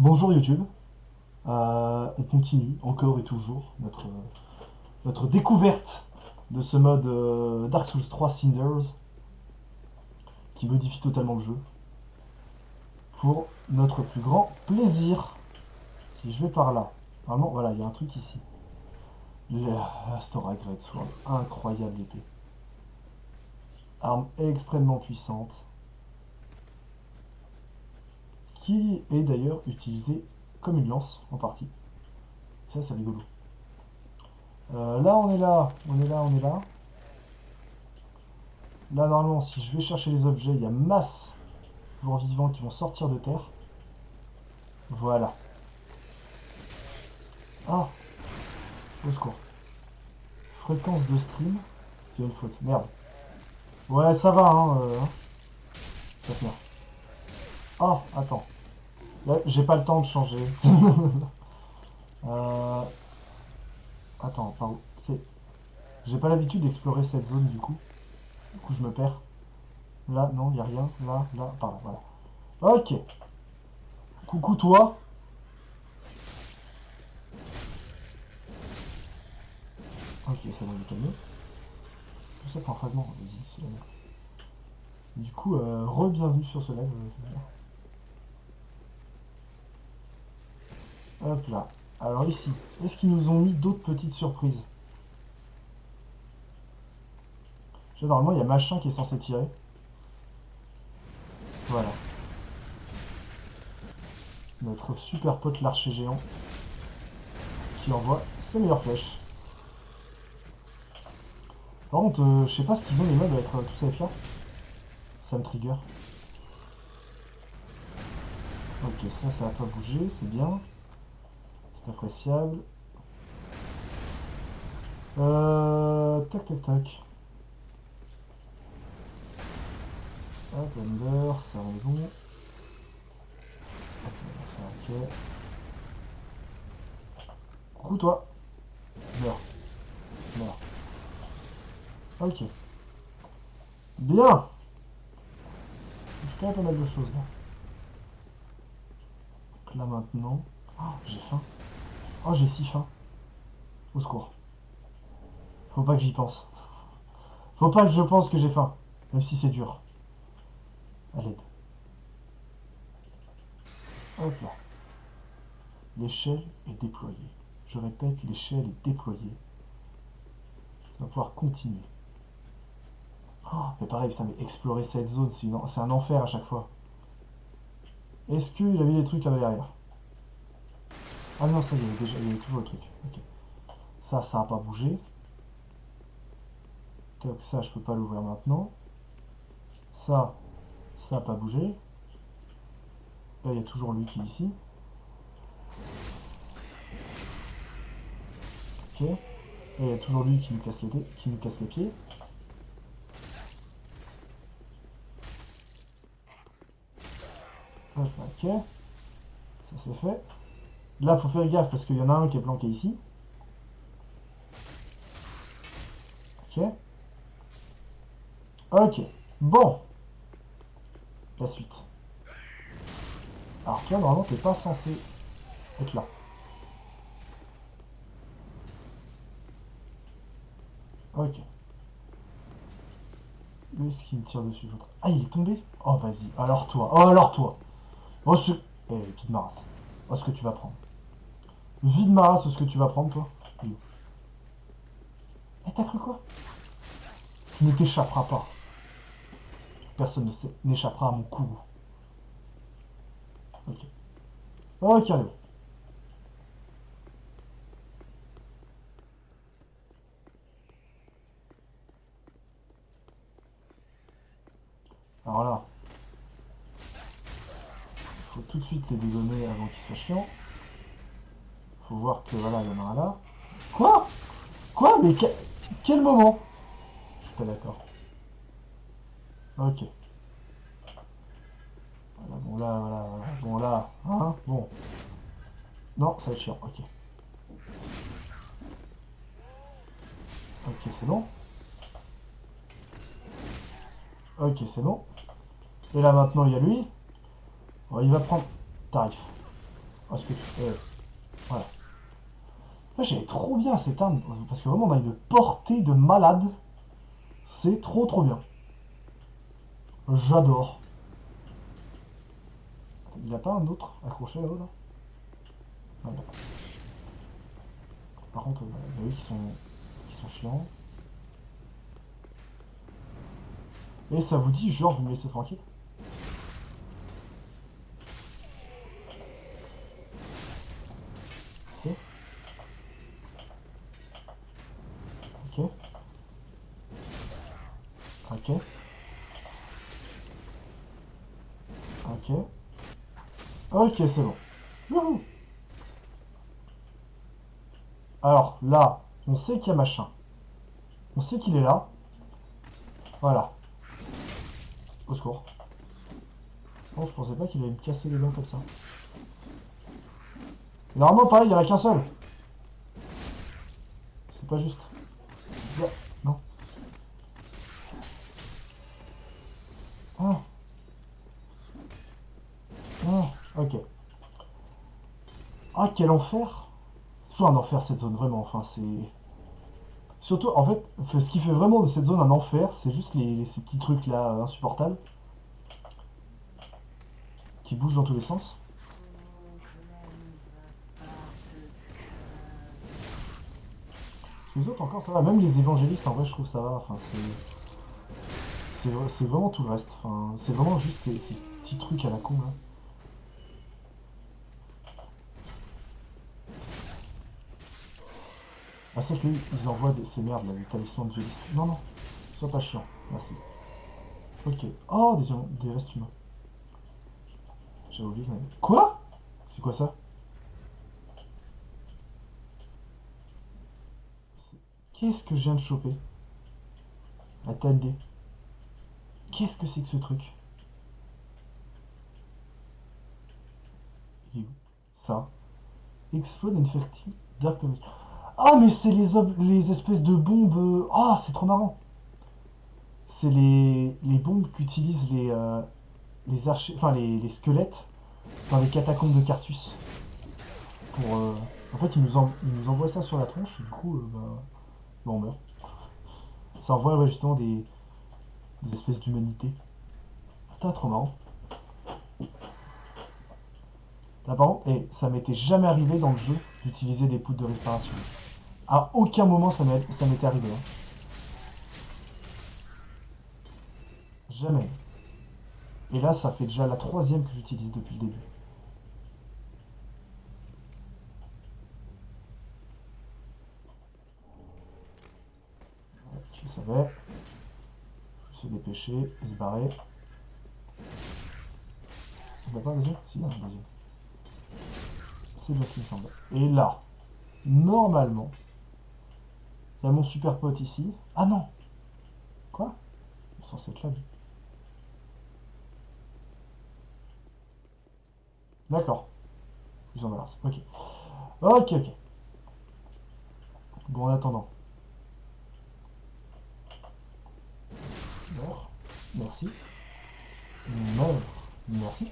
Bonjour YouTube. On continue encore et toujours notre découverte de ce mode Dark Souls 3 Cinders qui modifie totalement le jeu pour notre plus grand plaisir. Si je vais par là, vraiment, voilà, il y a un truc ici. La Stora Great Sword, incroyable épée. Arme extrêmement puissante qui est d'ailleurs utilisée comme une lance en partie. Ça, c'est rigolo. Là, on est là, on est là, on est là. Là, normalement, si je vais chercher les objets, il y a masse de morts vivants qui vont sortir de terre. Voilà. Ah, au secours. Fréquence de stream. Il y a une faute. Merde. Ouais, ça va, hein. Ça fait. Ah, attends. Là, j'ai pas le temps de changer. euh... Attends, par où c'est... J'ai pas l'habitude d'explorer cette zone, du coup. Du coup, je me perds. Là, non, il y a rien. Là, là, par là, voilà. Ok. Coucou, toi. Ok, ça va me calmer. Tout ça par un fragment. Vas-y, c'est la merde. Du coup, re-bienvenue sur ce live. Hop là. Alors ici, est-ce qu'ils nous ont mis d'autres petites surprises? Normalement, il y a machin qui est censé tirer. Voilà. Notre super pote l'archer géant qui envoie ses meilleures flèches. Par contre, je sais pas ce qu'ils ont les mobs à être tous AFK. Ça me trigger. Ok, ça va pas bouger, c'est bien. C'est appréciable. Tac tac tac. Hop, Ender, ça on est bon. Hop, ça ok. Coucou toi. Meurs. Meurs. Ok. Bien. Il y a pas mal de choses là. Donc là maintenant. Oh, j'ai faim. Oh, j'ai si faim. Au secours. Faut pas que j'y pense. Faut pas que je pense que j'ai faim. Même si c'est dur. À l'aide. Hop là. L'échelle est déployée. Je répète, l'échelle est déployée. On va pouvoir continuer. Oh, mais pareil, putain, mais explorer cette zone, c'est un enfer à chaque fois. Est-ce qu'il y avait des trucs là-bas derrière? Ah non, ça, il y avait toujours le truc. Ok. Ça n'a pas bougé. Donc ça, je peux pas l'ouvrir maintenant. Ça n'a pas bougé. Là, il y a toujours lui qui est ici. Ok. Là, il y a toujours lui qui nous casse les pieds. Hop, ok. Ça c'est fait. Là, faut faire gaffe parce qu'il y en a un qui est planqué ici. Ok. Ok. Bon. La suite. Alors toi, normalement, t'es pas censé être là. Ok. Où est-ce qu'il me tire dessus l'autre? Ah, il est tombé? Oh, vas-y. Alors toi. Oh, alors toi. Oh, ce... Eh, vide ma race. Oh, ce que tu vas prendre. Vide ma race, ce que tu vas prendre, toi. Oui. Eh, t'as cru quoi? Tu ne t'échapperas pas. Personne n'échappera à mon courroux. Ok. Ok, allez. Alors là, il faut tout de suite les dégommer avant qu'ils soient chiants. Faut voir que, voilà, il y en a un là. Quoi? Quoi? Mais quel moment? Je suis pas d'accord. Ok. Voilà, bon là, voilà, voilà. Bon là, hein? Bon. Non, ça va être chiant, ok. Ok, c'est bon. Ok, c'est bon. Et là maintenant, il y a lui. Oh, il va prendre tarif. Ah, voilà. Là, j'avais trop bien cette arme, parce que vraiment, on a une portée de malade. C'est trop trop bien. J'adore. Il n'y a pas un autre accroché là-haut, là? Ah, d'accord. Par contre, il y a eux qui sont chiants. Et ça vous dit, genre, vous me laissez tranquille? Ok, ok, ok, ok. Ok, c'est bon. Wouhou. Alors, là, on sait qu'il y a machin. On sait qu'il est là. Voilà. Au secours. Non, je pensais pas qu'il allait me casser les dents comme ça. Et normalement, pareil, il n'y en a qu'un seul. C'est pas juste. Ouais, non. Ah, ah, ok. Ah, quel enfer. C'est toujours un enfer cette zone, vraiment. Enfin, c'est. Surtout, en fait, ce qui fait vraiment de cette zone un enfer, c'est juste ces petits trucs là insupportables qui bougent dans tous les sens. Les autres encore ça va, même les évangélistes en vrai je trouve ça va. Enfin, c'est vraiment tout le reste. Enfin, c'est vraiment juste ces petits trucs à la con là. Ah, c'est qu'ils envoient ces merdes là, des talismans de duellistes. Non, non, sois pas chiant, merci. Ok. Oh, des restes humains. J'avais oublié qu'il y en avait. Quoi? C'est quoi ça? Qu'est-ce que je viens de choper? Attendez. Qu'est-ce que c'est que ce truc? Il est où? Ça. Explode and fertile Dark damage. Ah, mais c'est les espèces de bombes. Ah, c'est trop marrant. C'est les bombes qu'utilisent les archers, enfin les squelettes dans les catacombes de Carthus. Pour, en fait, ils nous envoient ça sur la tronche, et du coup, on meurt. Ça envoie ouais, justement des espèces d'humanité. Putain, trop marrant. Là, par contre, ça m'était jamais arrivé dans le jeu d'utiliser des poudres de réparation. À aucun moment ça m'était arrivé. Hein. Jamais. Et là, ça fait déjà la troisième que j'utilise depuis le début. Ouais, tu le savais. Faut se dépêcher, se barrer. Il n'y a pas un deuxième? Si, il y a un deuxième. C'est bien ce qui me semble. Et là, normalement, il y a mon super pote ici. Ah non. Quoi? Il est censé être là, lui. D'accord. Ils en balancent. Ok. Ok, ok. Bon, en attendant. Meurs. Merci. Meurs. Merci.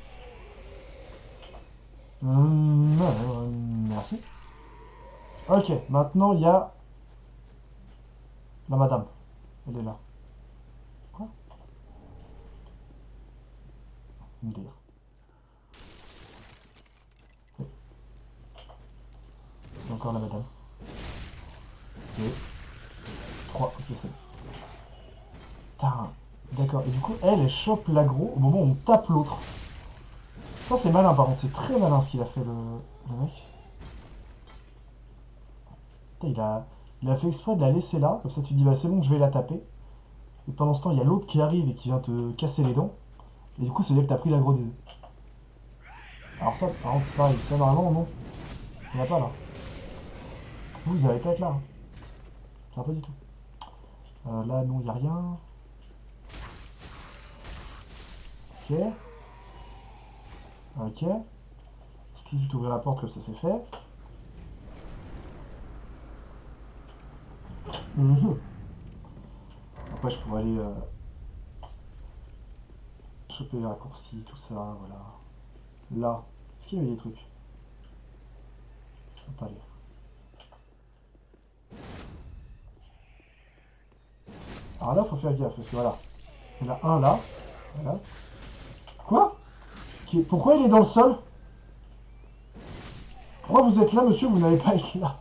Meurs. Merci. Ok, maintenant il y a la madame. Elle est là. Quoi? Une délire. Ok. C'est encore la madame. 2, 3. Ok, c'est bon. Putain. D'accord. Et du coup, elle chope l'aggro au moment où on tape l'autre. Ça, c'est malin, par contre. C'est très malin ce qu'il a fait, le mec. Putain, il a fait exprès de la laisser là. Comme ça, tu dis, bah c'est bon, je vais la taper. Et pendant ce temps, il y a l'autre qui arrive et qui vient te casser les dents. Et du coup, c'est là que t'as pris l'aggro des deux. Alors ça, par contre, c'est pareil. Ça, normalement, non. Il n'y en a pas, là. Vous allez pas être là. Hein. Ça va pas du tout. Là, non, il n'y a rien. Ok. Ok. Je vais tout de suite ouvrir la porte comme ça, c'est fait. Mhm. Après, je pourrais aller choper les raccourcis, tout ça, voilà. Là. Est-ce qu'il y avait des trucs? peut pas aller. Alors là, faut faire gaffe, parce que voilà. Il y en a un là. Voilà. Quoi? Pourquoi il est dans le sol? Pourquoi vous êtes là, monsieur? Vous n'avez pas été là.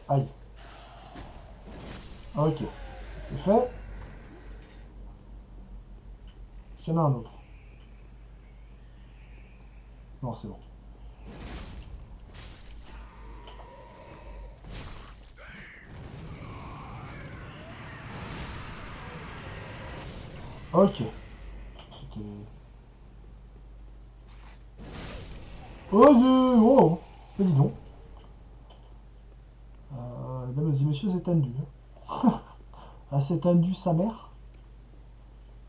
Aïe. Ok. C'est fait. Est-ce qu'il y en a un autre? Non, c'est bon. Ok. C'était... Oh, mais dis donc. Mesdames et messieurs, c'est tendu. Ah, c'est tendu sa mère.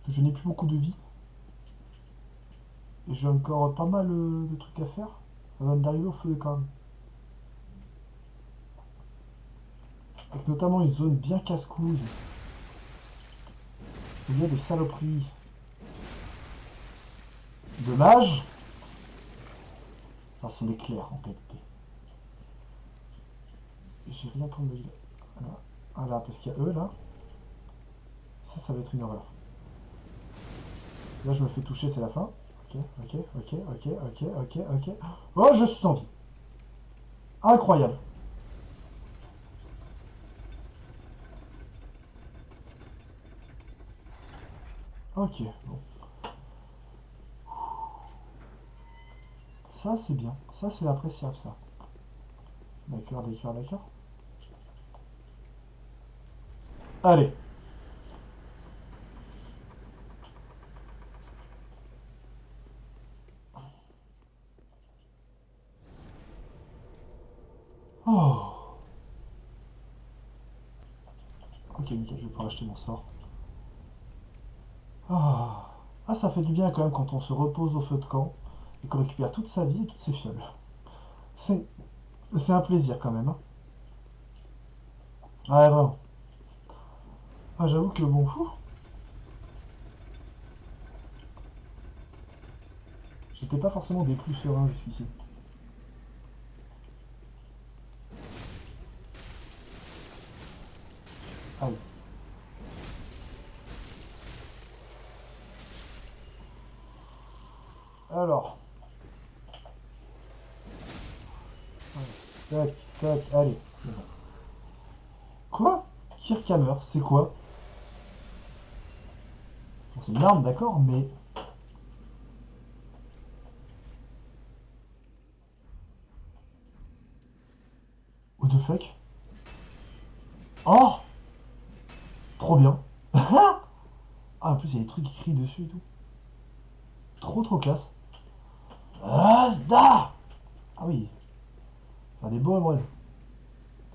Que je n'ai plus beaucoup de vie. Et j'ai encore pas mal de trucs à faire avant d'arriver au feu de camp. Avec notamment une zone bien casse-couille. Il y a des saloperies de mages. Enfin, ce sont des clercs en réalité. Et j'ai rien pour me dire. Voilà. Voilà, parce qu'il y a eux là. Ça va être une horreur. Là, je me fais toucher, c'est la fin. Ok, ok, ok, ok, ok, ok, ok. Oh, je suis en vie. Incroyable. Ok, bon. Ça, c'est bien. Ça, c'est appréciable, ça. D'accord, d'accord, d'accord. Allez. Oh. Ok, nickel, je vais pouvoir acheter mon sort. Ah. Ah, ça fait du bien quand même quand on se repose au feu de camp et qu'on récupère toute sa vie et toutes ses fioles. C'est un plaisir quand même. Hein. Ouais, vraiment. Ah, j'avoue que bon. J'étais pas forcément des plus sereins jusqu'ici. Aïe. Alors. Tac, tac, allez. Quoi? Kirkhammer, c'est quoi? Bon, c'est une arme, d'accord, mais... What the fuck? Oh! Trop bien. Ah, en plus, il y a des trucs écrits dessus et tout. Trop, trop classe. Asda! Ah oui. Enfin, des beaux embrun.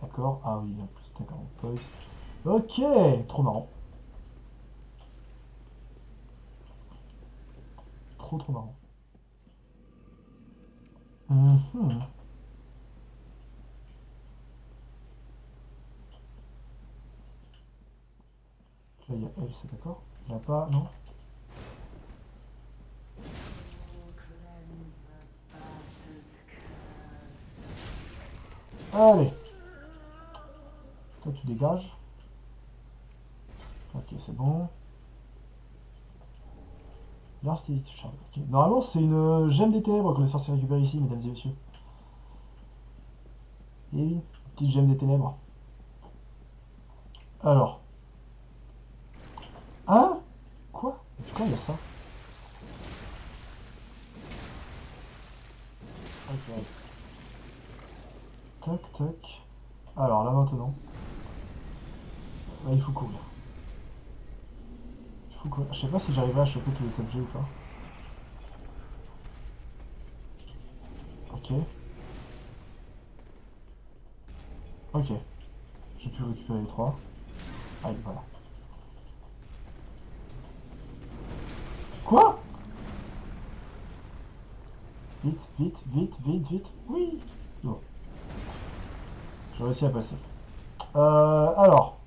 D'accord. Ah oui, en plus, d'accord. Ok, trop marrant. Trop, trop marrant. Mhm. Là, il y a elle, c'est d'accord. Il n'y a pas, non? Allez. Toi, tu dégages. Ok, c'est bon. L'artiste Charles. Ok. Normalement, c'est une gemme des ténèbres qu'on est censé récupérer ici, mesdames et messieurs. Et oui, petite gemme des ténèbres. Alors. Hein? Quoi? Pourquoi il y a ça? Ok. Tac, tac. Alors là maintenant. Là, il faut courir. Il faut courir. Je sais pas si j'arriverai à choper tous les objets ou pas. Ok. Ok. J'ai pu récupérer les trois. Allez, voilà. Quoi? Vite, vite, vite, vite, vite. Oui. Bon. J'ai réussi à passer. Alors.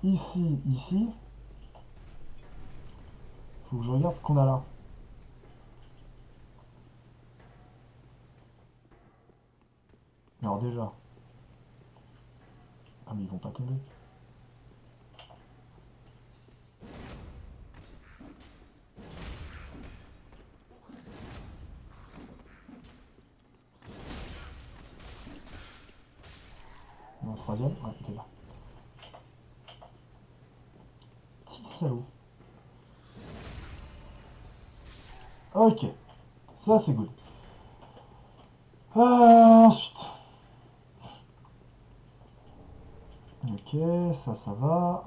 Ici, ici. Faut que je regarde ce qu'on a là. Alors déjà... Ah mais ils vont pas tomber. Non, troisième, ouais, il est là. Petit salaud. Ok, ça c'est good. Ensuite. Ok, ça va.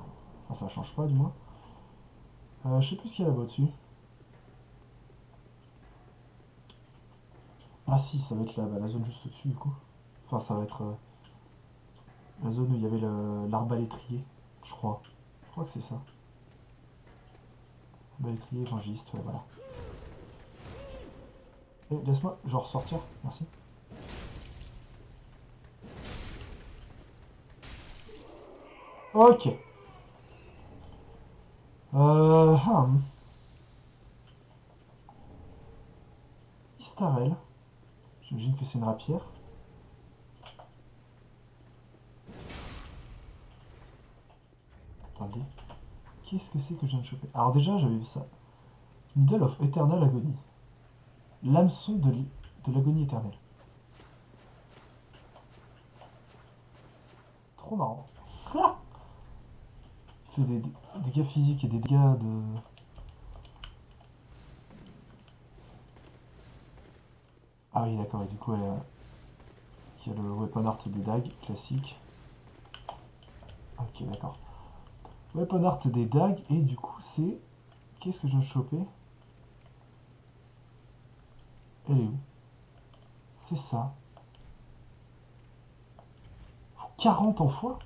Enfin, ça change pas du moins. Je sais plus ce qu'il y a là-bas dessus. Ah si, ça va être la zone juste au-dessus du coup. Enfin, ça va être la zone où il y avait l'arbalétrier, je crois. Je crois que c'est ça. Arbalétrier, évangéliste, ouais, voilà. Eh, laisse-moi, genre sortir, merci. Ok. Hum. Istarel. J'imagine que c'est une rapière. Attendez. Qu'est-ce que c'est que je viens de choper? Alors déjà, j'avais vu ça. Needle of Eternal Agony. L'hameçon de l'agonie éternelle. Trop marrant. Il fait des dégâts physiques et des dégâts de... Ah oui, d'accord, et du coup, il y a le weapon art des dagues, classique. Ok, d'accord. Weapon art des dagues, et du coup, c'est... Qu'est-ce que je viens de choper? Elle est où? C'est ça. 40 en fois?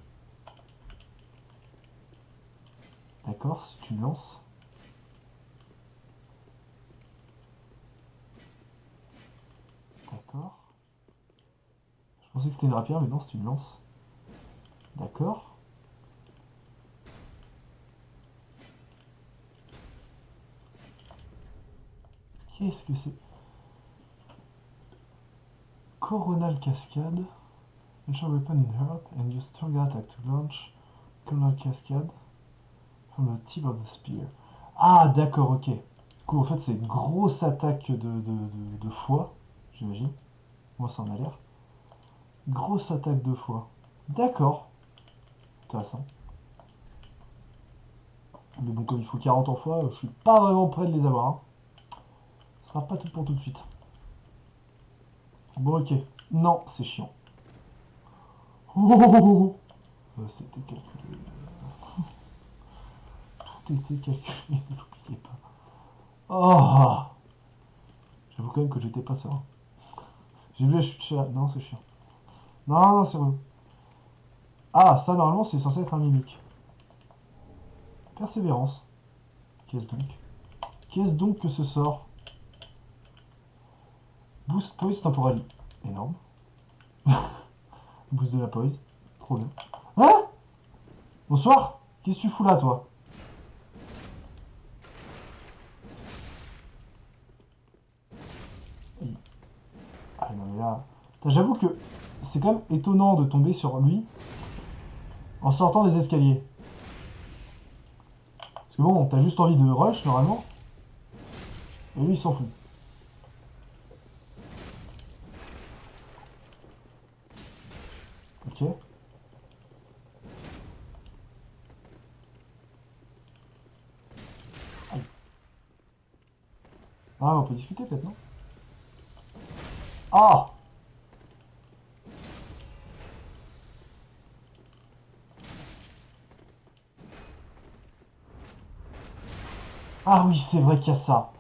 D'accord, si tu me lances. D'accord. Je pensais que c'était une rapière, mais non, c'est une lance. D'accord. Qu'est-ce que c'est? Coronal Cascade. Ensure weapon in hurt and use strong attack to launch Coronal Cascade from the tip of the spear. Ah, d'accord, ok. Du coup, en fait, c'est une grosse attaque de foie, j'imagine. Moi, ça en a l'air. Grosse attaque de foie. D'accord. Intéressant. Mais bon, comme il faut 40 en fois, je suis pas vraiment prêt de les avoir. Hein. Ce sera pas tout pour tout de suite. Bon, ok. Non, c'est chiant. Oh, c'était calculé. Tout était calculé, ne l'oubliez pas. Oh, j'avoue quand même que j'étais pas serein. J'ai vu la chute chez la... Non, c'est chiant. Non, non, c'est relou. Ah, ça, normalement, c'est censé être un mimique. Persévérance. Qu'est-ce donc? Qu'est-ce donc que ce sort? Boost poise temporally. Énorme. Boost de la poise. Trop bien. Hein? Bonsoir. Qu'est-ce que tu fous là, toi? Ah non, mais là... J'avoue que c'est quand même étonnant de tomber sur lui en sortant des escaliers. Parce que bon, t'as juste envie de rush, normalement. Et lui, il s'en fout. Ok. Aïe. Ah, on peut discuter peut-être, non? Ah! Ah oui, c'est vrai qu'il y a ça.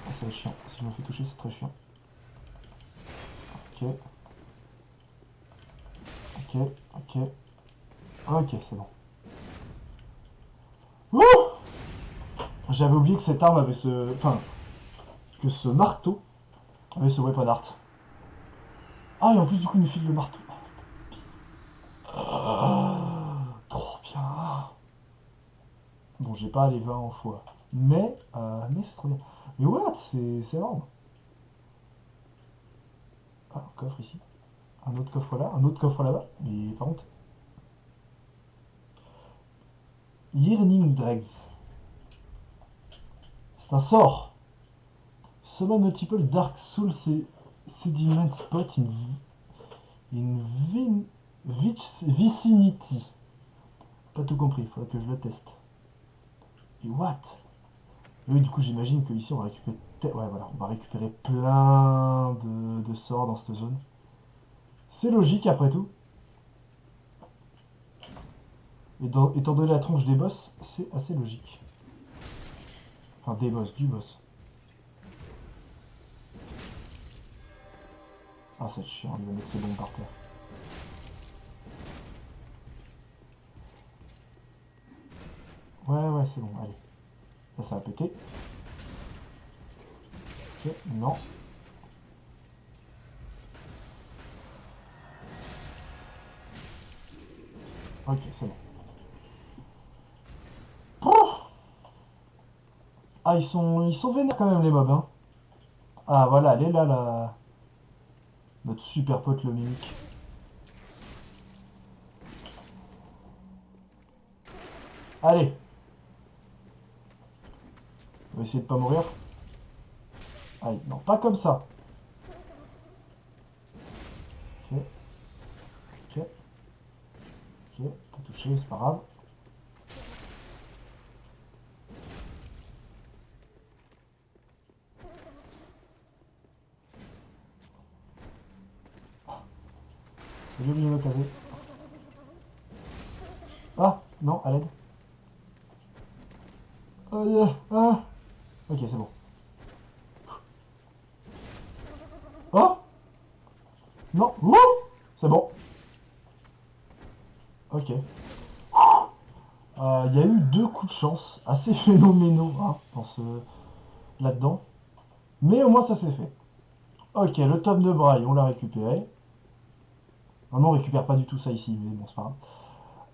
Ah, c'est chiant. Si je me fais toucher, c'est très chiant. Ok. Ok. Ok. Ok, c'est bon. Wouh! J'avais oublié que cette arme avait ce... Enfin, que ce marteau avait ce weapon art. Ah, et en plus, du coup, il nous file le marteau. Ah, trop bien. Bon, j'ai pas les 20 en fois. Mais c'est trop bien. Mais what? C'est énorme. Ah, un coffre ici. Un autre coffre là. Un autre coffre là-bas. Mais par contre, Yearning Dregs. C'est un sort. Summon multiple Dark Soul sediment spot in vicinity. Pas tout compris, faudrait que je le teste. Et what? Et oui, du coup, j'imagine que ici on va récupérer. Ouais, voilà, on va récupérer plein de sorts dans cette zone. C'est logique après tout. Et étant donné la tronche des boss, c'est assez logique. Enfin, des boss, du boss. Ah, c'est chiant, il va mettre ses bombes par terre. Ouais, ouais, c'est bon, allez. Là, ça va péter. Ok, non. Ok, c'est bon. Oh, ah, ils sont vénères quand même, les mobs, hein. Ah, voilà, elle est là, notre super pote, le mimique. Allez, on va essayer de pas mourir. Aïe, non, pas comme ça. Ok, ok, ok, pas touché, c'est pas grave. C'est joli, le casé. Ah, non, à l'aide. Aïe, ah. Ok, c'est bon. Oh, non, ouh, c'est bon. Ok. Il y a eu deux coups de chance assez phénoménaux hein, là-dedans. Mais au moins ça s'est fait. Ok, le tome de braille, on l'a récupéré. Non, non, on récupère pas du tout ça ici, mais bon, c'est pas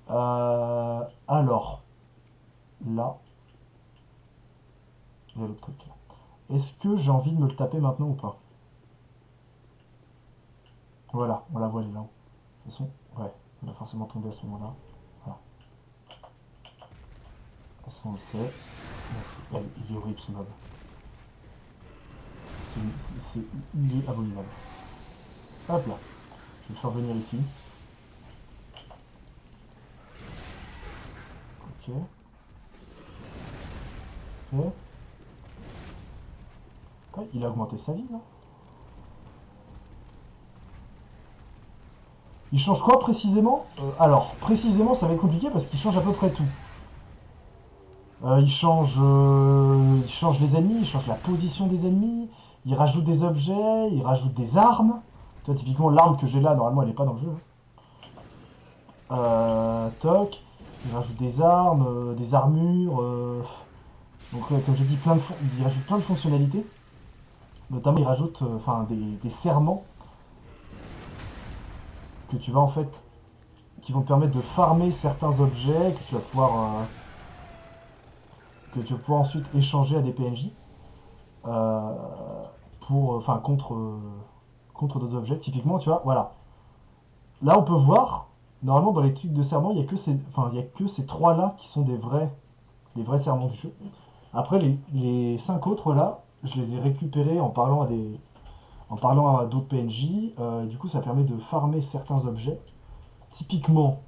grave. Alors, là, il y a l'autre truc là. Est-ce que j'ai envie de me le taper maintenant ou pas? Voilà, on la voit, elle est là-haut. De toute façon, ouais, on va forcément tomber à ce moment-là. Voilà, de toute façon, on le sait. Il est horrible ce mob. Il est abominable. Hop là, je vais le faire venir ici. Ok, ok. Ouais, il a augmenté sa vie, non? Il change quoi précisément? Alors, précisément, ça va être compliqué parce qu'il change à peu près tout. Il change les ennemis, il change la position des ennemis, il rajoute des objets, il rajoute des armes. Tu vois, typiquement, l'arme que j'ai là, normalement, elle n'est pas dans le jeu. Toc. Il rajoute des armes, des armures. Donc, comme j'ai dit, il rajoute plein de fonctionnalités. Notamment, il rajoute des serments que tu vas en fait qui vont te permettre de farmer certains objets que tu vas pouvoir ensuite échanger à des PNJ euh, contre d'autres objets. Typiquement, tu vois, voilà. Là, on peut voir, normalement, dans les trucs de serment, il y a que ces trois-là qui sont des vrais serments du jeu. Après, les cinq autres, là, je les ai récupérés en parlant à d'autres PNJ. Du coup, ça permet de farmer certains objets. Typiquement,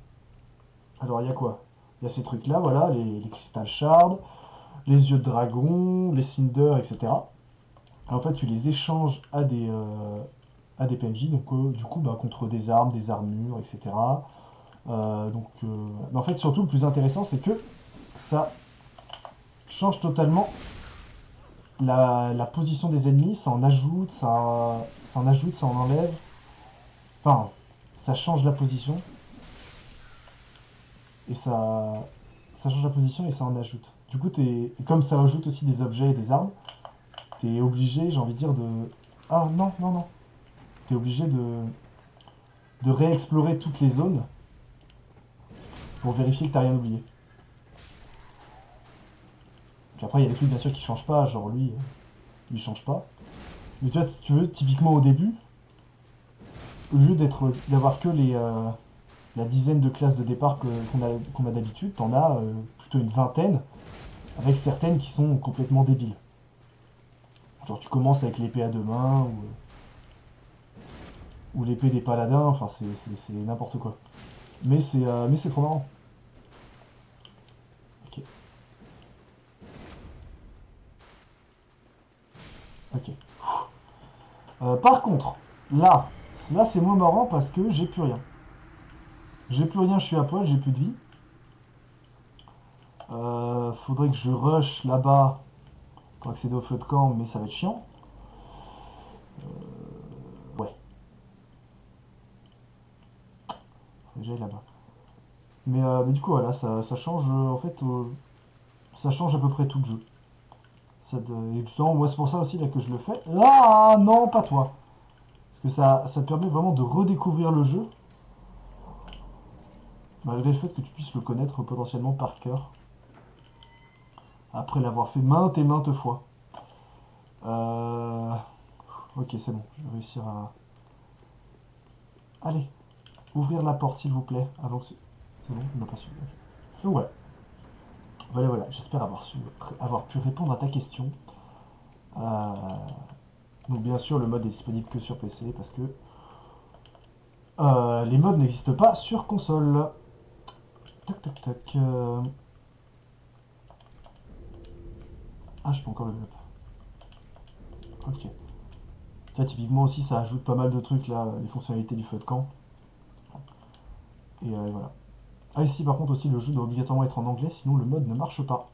alors il y a quoi? Il y a ces trucs-là, voilà, les crystal shards, les yeux de dragon, les cinders, etc. En fait, tu les échanges à des PNJ, donc du coup, bah, contre des armes, des armures, etc. Mais en fait, surtout, le plus intéressant, c'est que ça change totalement la position des ennemis, ça en ajoute, ça en ajoute, ça en enlève. Enfin, ça change la position et ça change la position et ça en ajoute. Du coup, et comme ça ajoute aussi des objets et des armes, t'es obligé, j'ai envie de dire, de. Ah non, non, non. T'es obligé de réexplorer toutes les zones pour vérifier que t'as rien oublié. Puis après, il y a des trucs bien sûr qui changent pas, genre lui, il change pas. Mais tu vois, si tu veux, typiquement au début, au lieu d'avoir que la dizaine de classes de départ qu'on a d'habitude, t'en as plutôt une vingtaine, avec certaines qui sont complètement débiles. Genre tu commences avec l'épée à deux mains, ou l'épée des paladins, enfin c'est n'importe quoi. Mais c'est trop marrant. Ok, ok. Par contre, là c'est moins marrant parce que j'ai plus rien. J'ai plus rien, je suis à poil, j'ai plus de vie. Faudrait que je rush là-bas pour accéder au feu de camp, mais ça va être chiant. Ouais, faut que j'aille là-bas. Mais du coup, voilà, ça change, en fait, ça change à peu près tout le jeu. Et justement, moi, c'est pour ça aussi là, que je le fais. Ah non, pas toi. Parce que ça te permet vraiment de redécouvrir le jeu, malgré le fait que tu puisses le connaître potentiellement par cœur, après l'avoir fait maintes et maintes fois. Euh... Ok, c'est bon, je vais réussir à... Allez, ouvrir la porte, s'il vous plaît, avant que... C'est bon, il m'a pas su. Ok. Donc voilà, voilà, j'espère avoir pu répondre à ta question. Euh, Donc bien sûr, le mode est disponible que sur PC, parce que les modes n'existent pas sur console. Tac, tac, tac. Ah, je peux encore le up. Ok. Là, typiquement aussi, ça ajoute pas mal de trucs, là, les fonctionnalités du feu de camp. Et voilà. Ah, ici, par contre, aussi, le jeu doit obligatoirement être en anglais, sinon le mode ne marche pas.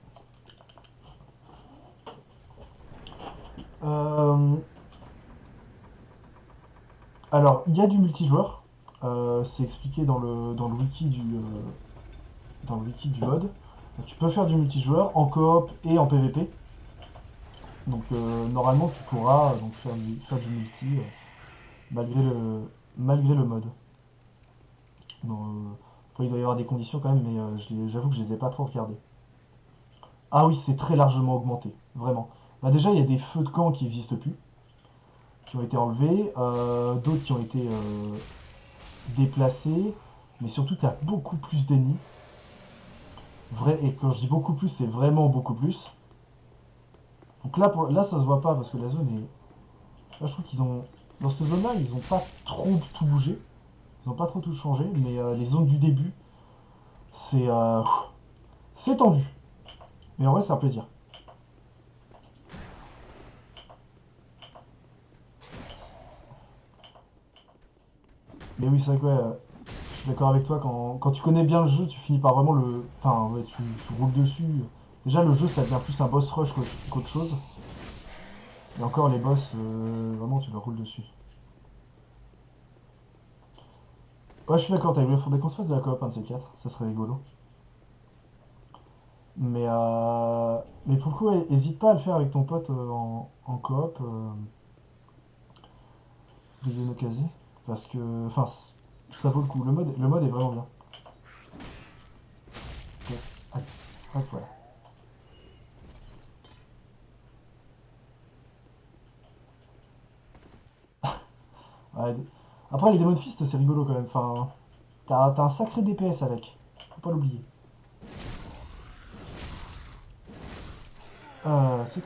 Euh, Alors, il y a du multijoueur. C'est expliqué dans le wiki du mode. Tu peux faire du multijoueur en coop et en PvP. Donc, normalement, tu pourras donc, faire du multi malgré malgré le mode. Donc, après, il doit y avoir des conditions quand même, mais j'avoue que je les ai pas trop regardées. Ah oui, c'est très largement augmenté, vraiment. Bah déjà, il y a des feux de camp qui n'existent plus, qui ont été enlevés, d'autres qui ont été déplacés, mais surtout, tu as beaucoup plus d'ennemis. Vrai, et quand je dis beaucoup plus, c'est vraiment beaucoup plus. Donc là, ça se voit pas parce que la zone est. Là, je trouve qu'ils ont. Dans cette zone-là, ils ont pas trop tout bougé. Ils ont pas trop tout changé, mais les zones du début, c'est. C'est tendu. Mais en vrai, c'est un plaisir. Mais oui, c'est vrai que ouais, je suis d'accord avec toi, quand tu connais bien le jeu, tu finis par vraiment le. Enfin, ouais, tu roules dessus. Déjà, le jeu, ça devient plus un boss rush qu'autre chose. Et encore, les boss, vraiment, tu leur roules dessus. Ouais, je suis d'accord, il faudrait qu'on se fasse de la coop, un de ces quatre, ça serait rigolo. Mais pour le coup, ouais, hésite pas à le faire avec ton pote en coop, de Kaze, parce que. Enfin, ça vaut le coup, le mode est vraiment bien. Ok, allez, hop, voilà. Ouais, après, les Demon Fist, c'est rigolo quand même, enfin. T'as un sacré DPS avec, faut pas l'oublier. C'est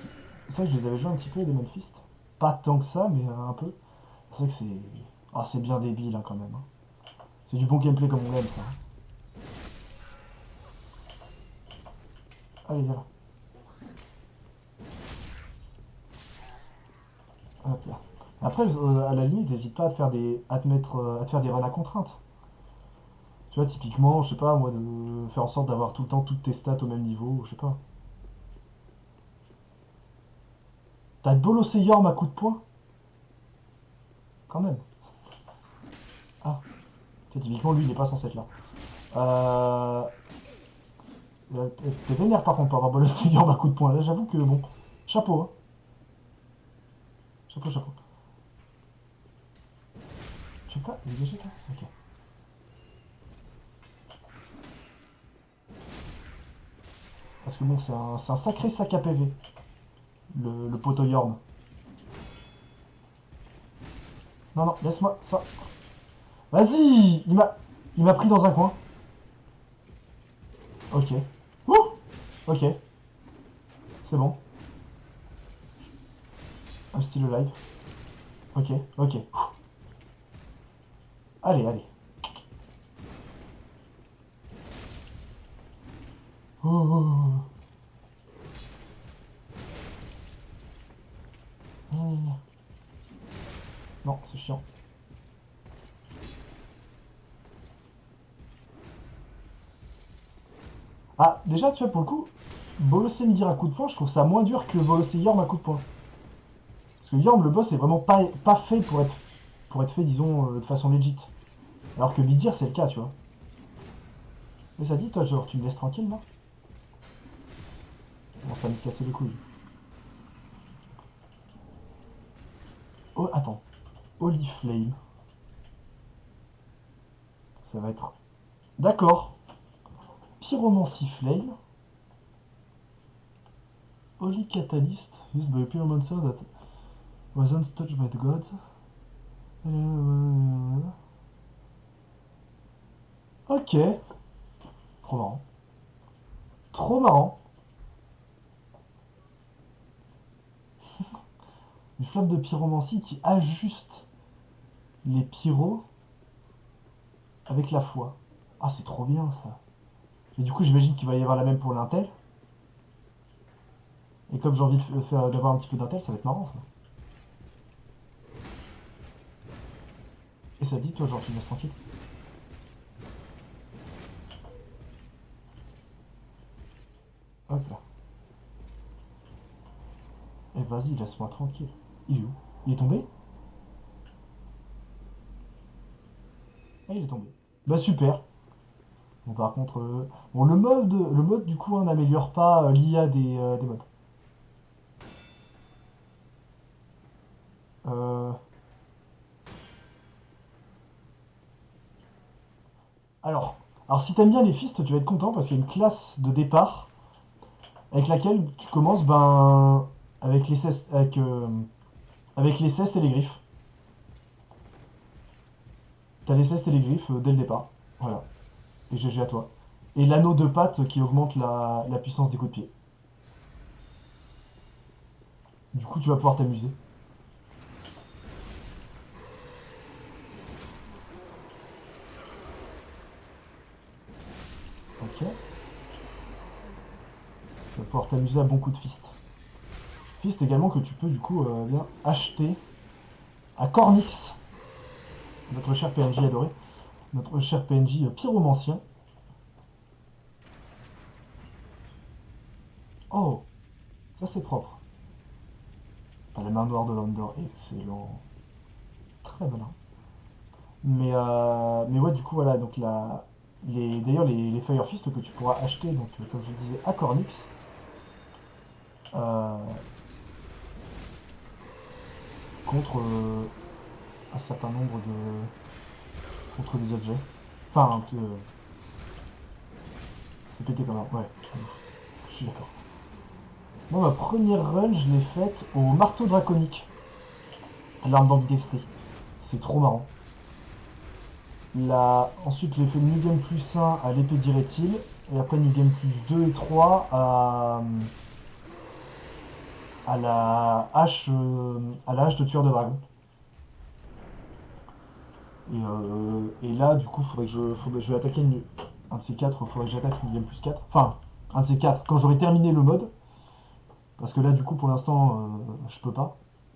vrai que je les avais joués un petit peu, les Demon Fist. Pas tant que ça, mais un peu. C'est vrai que c'est. Ah, c'est bien débile hein, quand même, hein. C'est du bon gameplay comme on l'aime, ça. Allez, viens là. Hop là. Après, à la limite, n'hésite pas à te faire des runs à contrainte. Tu vois, typiquement, je sais pas, moi, de faire en sorte d'avoir tout le temps toutes tes stats au même niveau, je sais pas. T'as bolossé Yorm à coup de poing. Quand même. Ah, tu vois, typiquement, lui, il est pas censé être là. Euh... T'es vénère par contre pour avoir bolossé Yorm à coup de poing. Là, j'avoue que, bon, chapeau, hein. Chapeau, chapeau. Tu veux pas dégager, toi? Ok. Parce que bon, c'est un sacré sac à PV, le poteau Yorm. Non, non, laisse-moi ça. Vas-y. Il m'a pris dans un coin. Ok. Ouh. Ok. C'est bon. I'm still alive. Ok, ok. Allez, allez. Oh, oh, oh. Non, c'est chiant. Ah, déjà, tu vois, pour le coup, bolosser Midir à coup de poing, je trouve ça moins dur que bolosser Yorm à coup de poing. Parce que Yorm, le boss, est vraiment pas fait pour être fait, disons, de façon legit. Alors que Midir, c'est le cas, tu vois. Mais ça dit, toi, genre, tu me laisses tranquille, là. Bon, ça va me casser les couilles. Oh, attends. Holy Flame. Ça va être... D'accord. Pyromancy Flame. Holy Catalyst. Used by a pyromancer that wasn't touched by the gods. Ok. Trop marrant. Trop marrant. Une flamme de pyromancie qui ajuste les pyros avec la foi. Ah, c'est trop bien ça. Et du coup, j'imagine qu'il va y avoir la même pour l'intel. Et comme j'ai envie d'avoir un petit peu d'intel, ça va être marrant ça. Et ça dit, toi, genre, tu me laisses tranquille. Hop là. Et vas-y, laisse-moi tranquille. Il est où? Il est tombé? Ah, il est tombé. Bah super. Bon, par contre, bon, le mode du coup, hein, n'améliore pas l'IA des modes. Euh, alors, alors, si t'aimes bien les fistes, tu vas être content parce qu'il y a une classe de départ avec laquelle tu commences ben, avec les cestes, avec les cestes et les griffes. T'as les cestes et les griffes dès le départ. Voilà. Et GG à toi. Et l'anneau de patte qui augmente la puissance des coups de pied. Du coup, tu vas pouvoir t'amuser. Ok. Tu vas pouvoir t'amuser à bon coup de fist. Fist également que tu peux du coup bien acheter à Cornix, notre cher PNJ adoré, notre cher PNJ pyromancien. Oh, ça c'est propre. Ah, la main noire de Landor, excellent. Très malin. Mais ouais, du coup, voilà, donc d'ailleurs, les Fire Fist que tu pourras acheter, donc, comme je le disais, à Cornix, euh, contre un certain nombre de. Contre des objets. Enfin, c'est pété quand même, ouais, je suis d'accord. Moi, ma première run, je l'ai faite au marteau draconique, l'arme d'ambidextré. C'est trop marrant. Ensuite, j'ai fait le New Game plus 1 à l'épée d'Irétil, et après New Game plus 2 et 3 à la hache de tueur de dragon. Et là, du coup, je vais attaquer un de ces quatre, faudrait que j'attaque New Game plus 4. Enfin, un de ces quatre, quand j'aurai terminé le mode, parce que là, du coup, pour l'instant, je peux pas.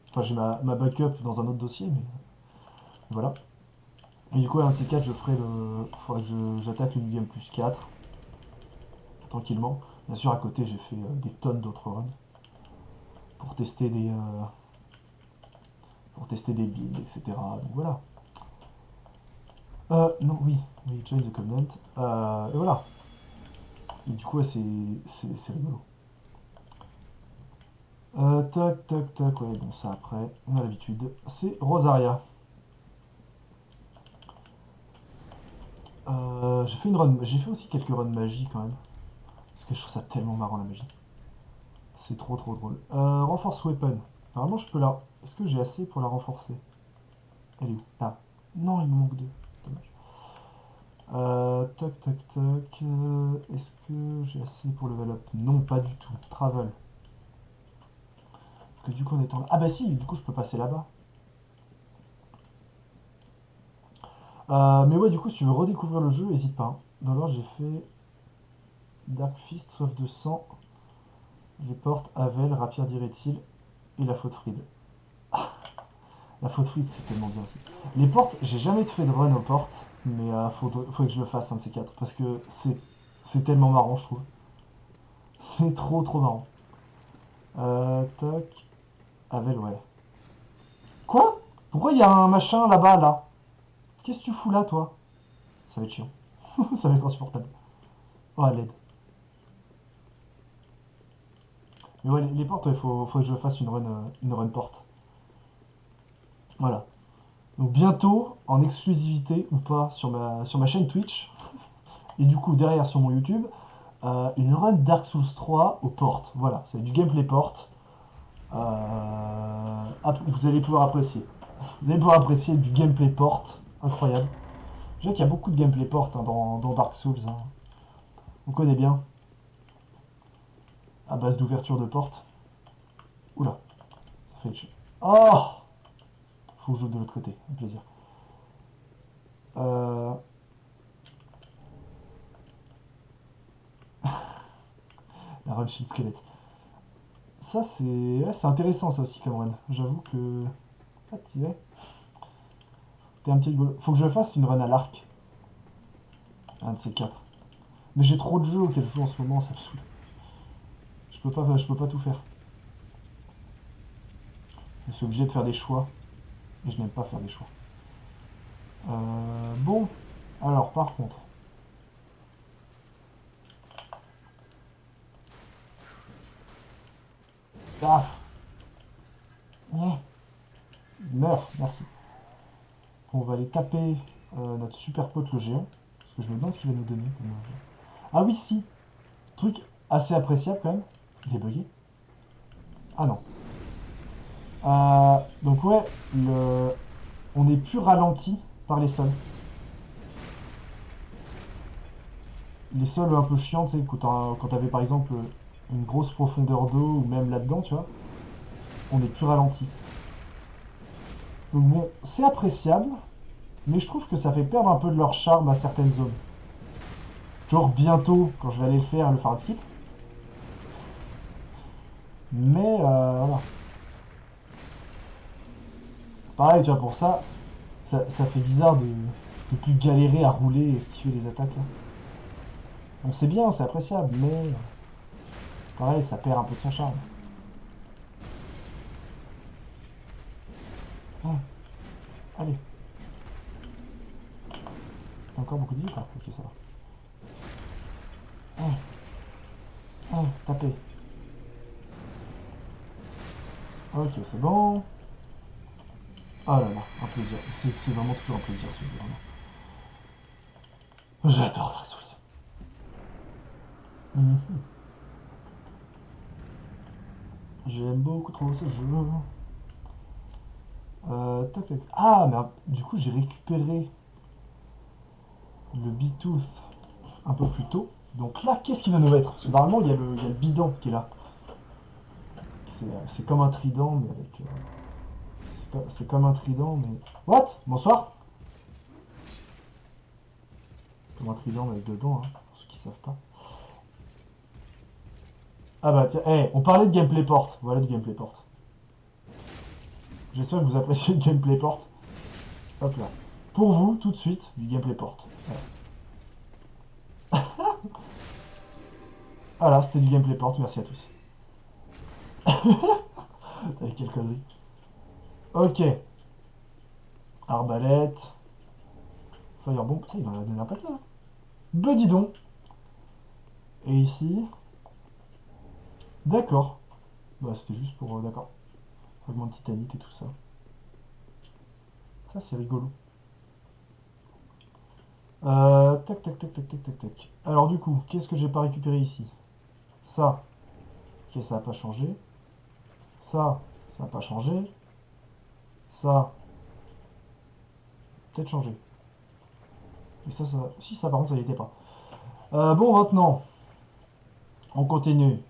Enfin, j'ai ma backup dans un autre dossier, mais voilà. Et du coup, un de ces quatre, faudrait que j'attaque le New Game plus 4, tranquillement. Bien sûr, à côté, j'ai fait des tonnes d'autres runs pour tester des builds, etc. Donc voilà. Non, oui, oui, join the covenant. Et voilà. Et du coup, ouais, c'est rigolo. Tac, tac, tac, ouais, bon, ça après, on a l'habitude. C'est Rosaria. J'ai fait aussi quelques runs magie quand même. Parce que je trouve ça tellement marrant la magie. C'est trop trop drôle. Renforce weapon. Normalement je peux la... Est-ce que j'ai assez pour la renforcer? Elle est où? Là. Non, il me manque deux. Dommage. Tac tac tac. Est-ce que j'ai assez pour level up? Non, pas du tout. Travel. Parce que du coup on est en... Ah bah si, du coup je peux passer là-bas. Mais ouais, du coup, si tu veux redécouvrir le jeu, n'hésite pas. Hein. Dans l'ordre, j'ai fait Dark Fist, Soif de sang, les portes, Havel, Rapière d'Irétil et la faute Fried. La faute Fried, c'est tellement bien aussi. Les portes, j'ai jamais fait de run aux portes, mais faudrait que je le fasse, un de ces quatre, parce que c'est tellement marrant, je trouve. C'est trop trop marrant. Tac. Havel, ouais. Quoi? Pourquoi il y a un machin là-bas, là? Qu'est-ce que tu fous là, toi? Ça va être chiant. Ça va être insupportable. Oh, à l'aide. Mais ouais, les portes, il faut que je fasse une run porte. Voilà. Donc bientôt, en exclusivité ou pas, sur ma chaîne Twitch, et du coup derrière sur mon YouTube, une run Dark Souls 3 aux portes. Voilà, c'est du gameplay porte. Vous allez pouvoir apprécier. Vous allez pouvoir apprécier du gameplay porte. Incroyable. Je sais qu'il y a beaucoup de gameplay porte hein, dans Dark Souls. Hein. On connaît bien. À base d'ouverture de porte. Oula, ça fait chier. Oh, faut que je joue de l'autre côté, un plaisir. Euh, la run shield squelette. Ça, c'est intéressant, ça aussi, comme run. J'avoue que... Ah, tu es. T'es un petit rigolo. Faut que je fasse une run à l'arc. Un de ces quatre. Mais j'ai trop de jeux auxquels je joue en ce moment, ça me saoule. Je peux pas tout faire. Je suis obligé de faire des choix. Et je n'aime pas faire des choix. Bon. Alors, par contre... Paf. Meurs, merci. On va aller taper notre super pote le géant. Parce que je me demande ce qu'il va nous donner. Ah oui, si. Truc assez appréciable quand même. Il est bugué. Ah non. Donc ouais, on n'est plus ralenti par les sols. Les sols un peu chiants, tu sais, quand t'avais par exemple une grosse profondeur d'eau ou même là-dedans, tu vois, on n'est plus ralenti. Donc bon, c'est appréciable, mais je trouve que ça fait perdre un peu de leur charme à certaines zones. Genre bientôt, quand je vais aller le faire skip. Mais voilà. Pareil, tu vois, pour ça fait bizarre de plus galérer à rouler et esquiver les attaques là. Bon, c'est bien, c'est appréciable, mais pareil, ça perd un peu de son charme. Ah, allez. Encore beaucoup de vie ou pas? Ok, ça va. Ah, taper. Ok, c'est bon. Oh là là, un plaisir. C'est vraiment toujours un plaisir ce jeu, vraiment. J'adore Dark Souls. Mhm. J'aime beaucoup trop ce jeu. Tac, tac. Ah, mais du coup, j'ai récupéré le Bitooth un peu plus tôt. Donc là, qu'est-ce qui va nous mettre? Parce que normalement, il y a le bidon qui est là. C'est comme un trident, mais avec. C'est comme un trident, mais. What? Bonsoir? Comme un trident, mais avec dedans, hein, pour ceux qui savent pas. Ah bah tiens, hey, on parlait de gameplay porte. Voilà du gameplay porte. J'espère que vous appréciez le gameplay porte. Hop là. Pour vous, tout de suite, du gameplay porte. Voilà, c'était du gameplay porte, merci à tous. T'avais quelle connerie. Ok. Arbalète. Firebomb. Putain, il en a donné un paquet. Hein. Bah dis donc. Et ici. D'accord. Bah c'était juste pour... d'accord. Fragment de titanite et tout ça. Ça c'est rigolo. Tac tac tac tac tac tac tac. Alors du coup, qu'est-ce que j'ai pas récupéré ici? Ça, ok, ça n'a pas changé. Ça n'a pas changé. Ça, peut-être changé. Et ça... Si, ça par contre, ça n'y était pas. Bon, maintenant, on continue.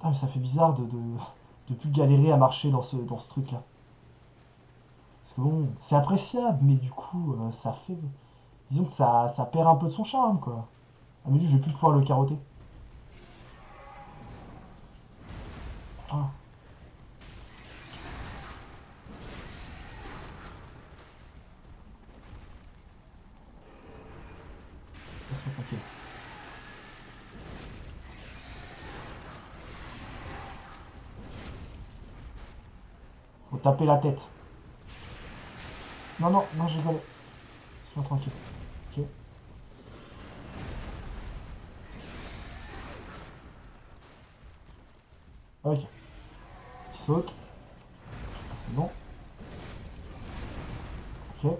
Ah, mais ça fait bizarre de plus galérer à marcher dans ce truc-là. Parce que bon, c'est appréciable, mais du coup, ça fait... Disons que ça perd un peu de son charme, quoi. Ah, mais lui, je vais plus pouvoir le carotter. Ah, laisse-moi tranquille. Faut taper la tête. Non, non, non, je rigolais. Laisse-moi tranquille. Ok. Ok. Il saute. C'est bon. Ok.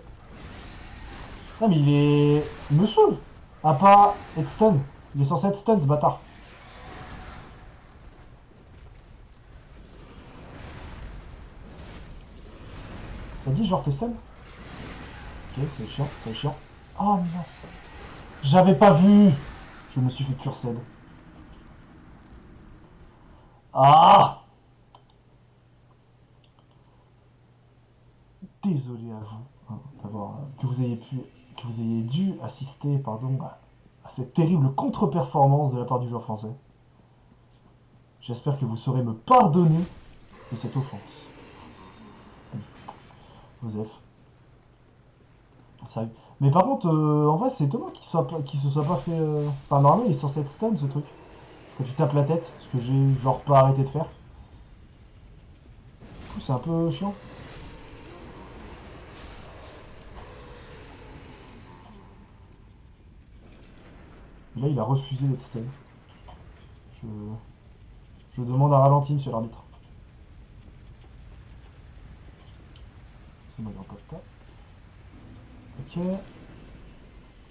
Non, mais il est... Il me saoule. Ah, pas être stun. Il est censé être stun, ce bâtard. Ça dit genre t'es stun? Ok, c'est chiant, c'est chiant. Oh non. J'avais pas vu. Je me suis fait cursed. Ah, désolé à vous hein, d'avoir que vous ayez dû assister pardon à cette terrible contre-performance de la part du joueur français. J'espère que vous saurez me pardonner de cette offense. Joseph, sérieux. Mais par contre, en vrai, c'est étonnant qu'il se soit pas fait. Enfin, normalement, il est censé être stun ce truc. Quand tu tapes la tête, ce que j'ai genre pas arrêté de faire. Du coup, c'est un peu chiant. Et là, il a refusé d'être stun. Je, je demande un ralenti, monsieur l'arbitre. C'est moi, il pas. Ok.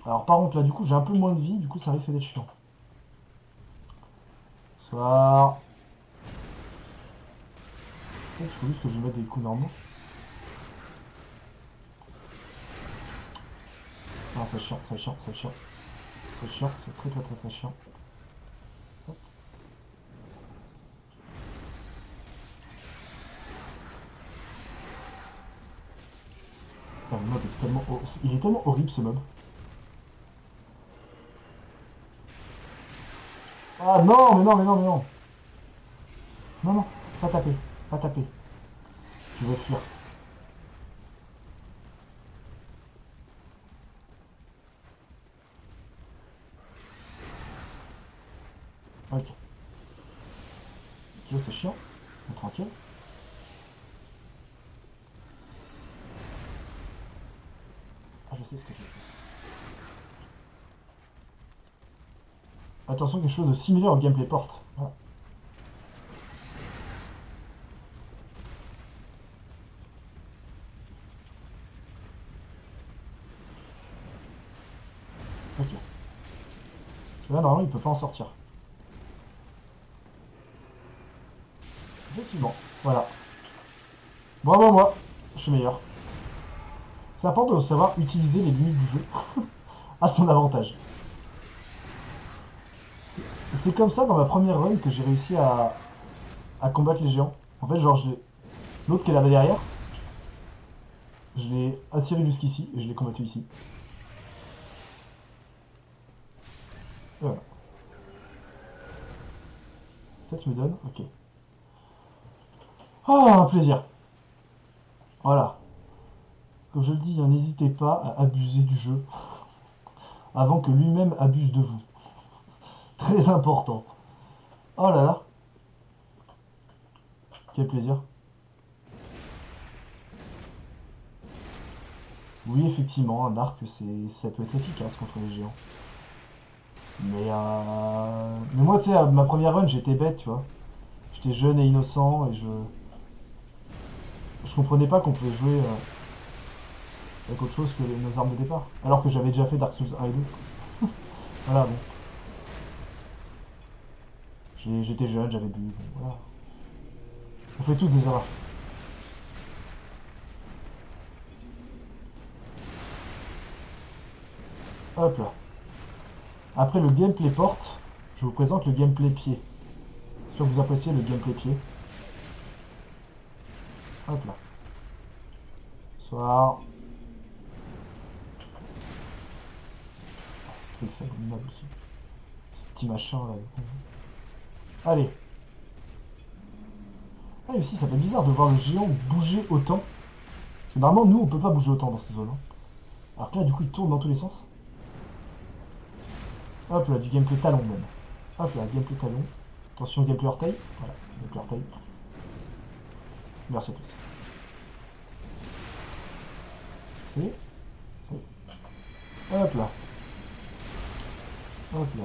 Alors par contre là du coup j'ai un peu moins de vie, du coup ça risque d'être chiant. Soir. Il faut juste que je mette des coups normaux. Non c'est chiant, c'est chiant, c'est chiant. C'est chiant, c'est très très très très chiant. Hop. Putain, le mob est tellement... Il est tellement horrible ce mob. Ah non mais non mais non mais non. Non non, pas taper, pas taper. Je vais fuir. Ok. Ok c'est chiant. Mais tranquille. Ah je sais ce que je vais faire. Attention quelque chose de similaire au gameplay porte. Voilà. Ok. Là normalement il peut pas en sortir. Effectivement. Voilà. Bravo moi. Je suis meilleur. C'est important de savoir utiliser les limites du jeu à son avantage. C'est comme ça dans ma première run que j'ai réussi à combattre les géants. En fait, genre, l'autre qui est là-bas derrière, je l'ai attiré jusqu'ici et je l'ai combattu ici. Et voilà. Toi, tu me donnes. Ok. Ah, un plaisir. Voilà. Comme je le dis, hein, n'hésitez pas à abuser du jeu avant que lui-même abuse de vous. Très important. Oh là là. Quel plaisir. Oui, effectivement, un arc, ça peut être efficace contre les géants. Mais moi, tu sais, à ma première run, j'étais bête, tu vois. J'étais jeune et innocent et je comprenais pas qu'on pouvait jouer avec autre chose que nos armes de départ. Alors que j'avais déjà fait Dark Souls 1 et 2. Voilà, bon. J'étais jeune, j'avais bu, bon, voilà. On fait tous des erreurs. Hop là. Après le gameplay porte, je vous présente le gameplay pied. J'espère que vous appréciez le gameplay pied. Hop là. Soir. Ce truc c'est abominable aussi. Ce petit machin là. Allez. Ah mais si, ça fait bizarre de voir le géant bouger autant. Parce que normalement nous on peut pas bouger autant dans cette zone. Hein. Alors que là du coup il tourne dans tous les sens. Hop là, du gameplay talon même. Hop là, gameplay talon. Attention, gameplay orteil. Voilà, gameplay orteil. Merci à tous. C'est hop là. Hop là.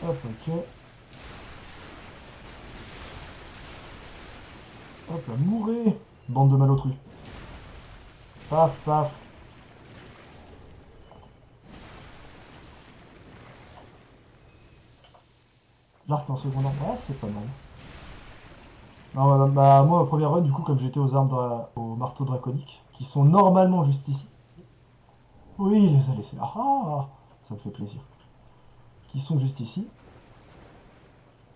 Hop, ok. Hop là, mourrez, bande de malotrus. Paf, paf. L'arc en secondaire, ah c'est pas mal. Non, bah, moi, première run, du coup, comme j'étais aux armes, au marteau draconique, qui sont normalement juste ici. Oui, il les a laissés là. Ah, ça me fait plaisir. Qui sont juste ici.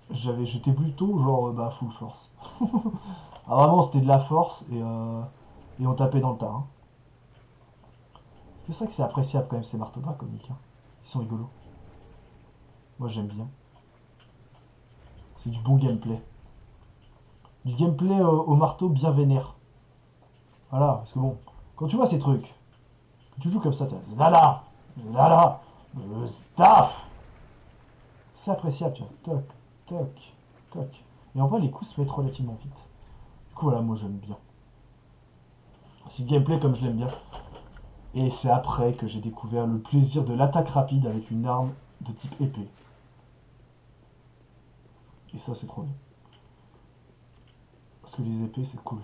J'étais plutôt genre bah full force. Ah vraiment c'était de la force et on tapait dans le tas. Hein. C'est ça que c'est appréciable quand même ces marteaux draconiques. Hein. Ils sont rigolos. Moi j'aime bien. C'est du bon gameplay. Du gameplay au marteau bien vénère. Voilà, parce que bon, quand tu vois ces trucs, que tu joues comme ça, t'as là là, staff. C'est appréciable, tu vois. Toc, toc, toc. Et en vrai les coups se mettent relativement vite. Du coup voilà, moi j'aime bien. C'est du gameplay comme je l'aime bien. Et c'est après que j'ai découvert le plaisir de l'attaque rapide avec une arme de type épée. Et ça c'est trop bien. Parce que les épées c'est cool.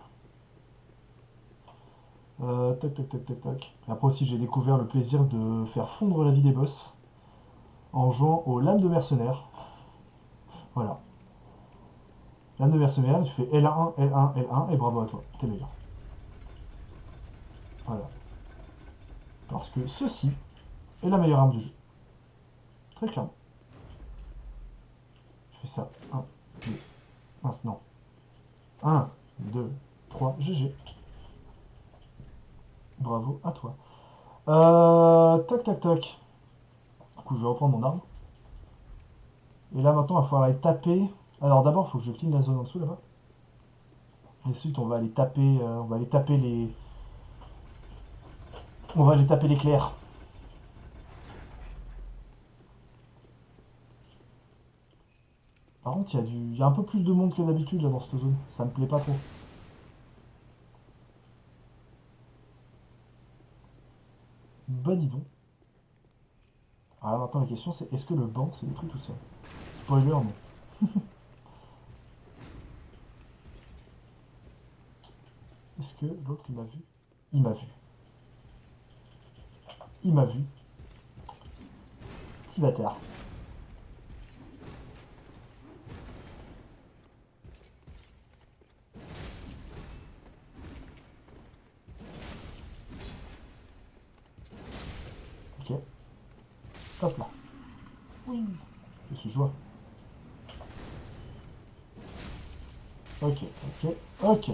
Tac tac tac tac tac. Et après aussi j'ai découvert le plaisir de faire fondre la vie des boss en jouant aux lames de mercenaires. Voilà. Lame de mercenaires, tu fais L1, L1, L1 et bravo à toi, t'es meilleur. Voilà. Parce que ceci est la meilleure arme du jeu. Très clairement. Je fais ça. 1, 2, mince non. 1, 2, 3, GG. Bravo à toi. Tac tac tac. Du coup je vais reprendre mon arme. Et là maintenant il va falloir aller taper. Alors d'abord il faut que je clean la zone en dessous là-bas. Ensuite on va aller taper. On va aller taper les. On va aller taper les clairs. Par contre il y a un peu plus de monde que d'habitude là dans cette zone. Ça me plaît pas trop. Bah dis donc. Alors maintenant la question c'est est-ce que le banc c'est détruit tout seul? Spoiler non. Est-ce que l'autre il m'a vu? Il m'a vu. Il m'a vu. Petit bâtard. Ok. Hop là. Oui. Je suis joie. Ok, ok, ok.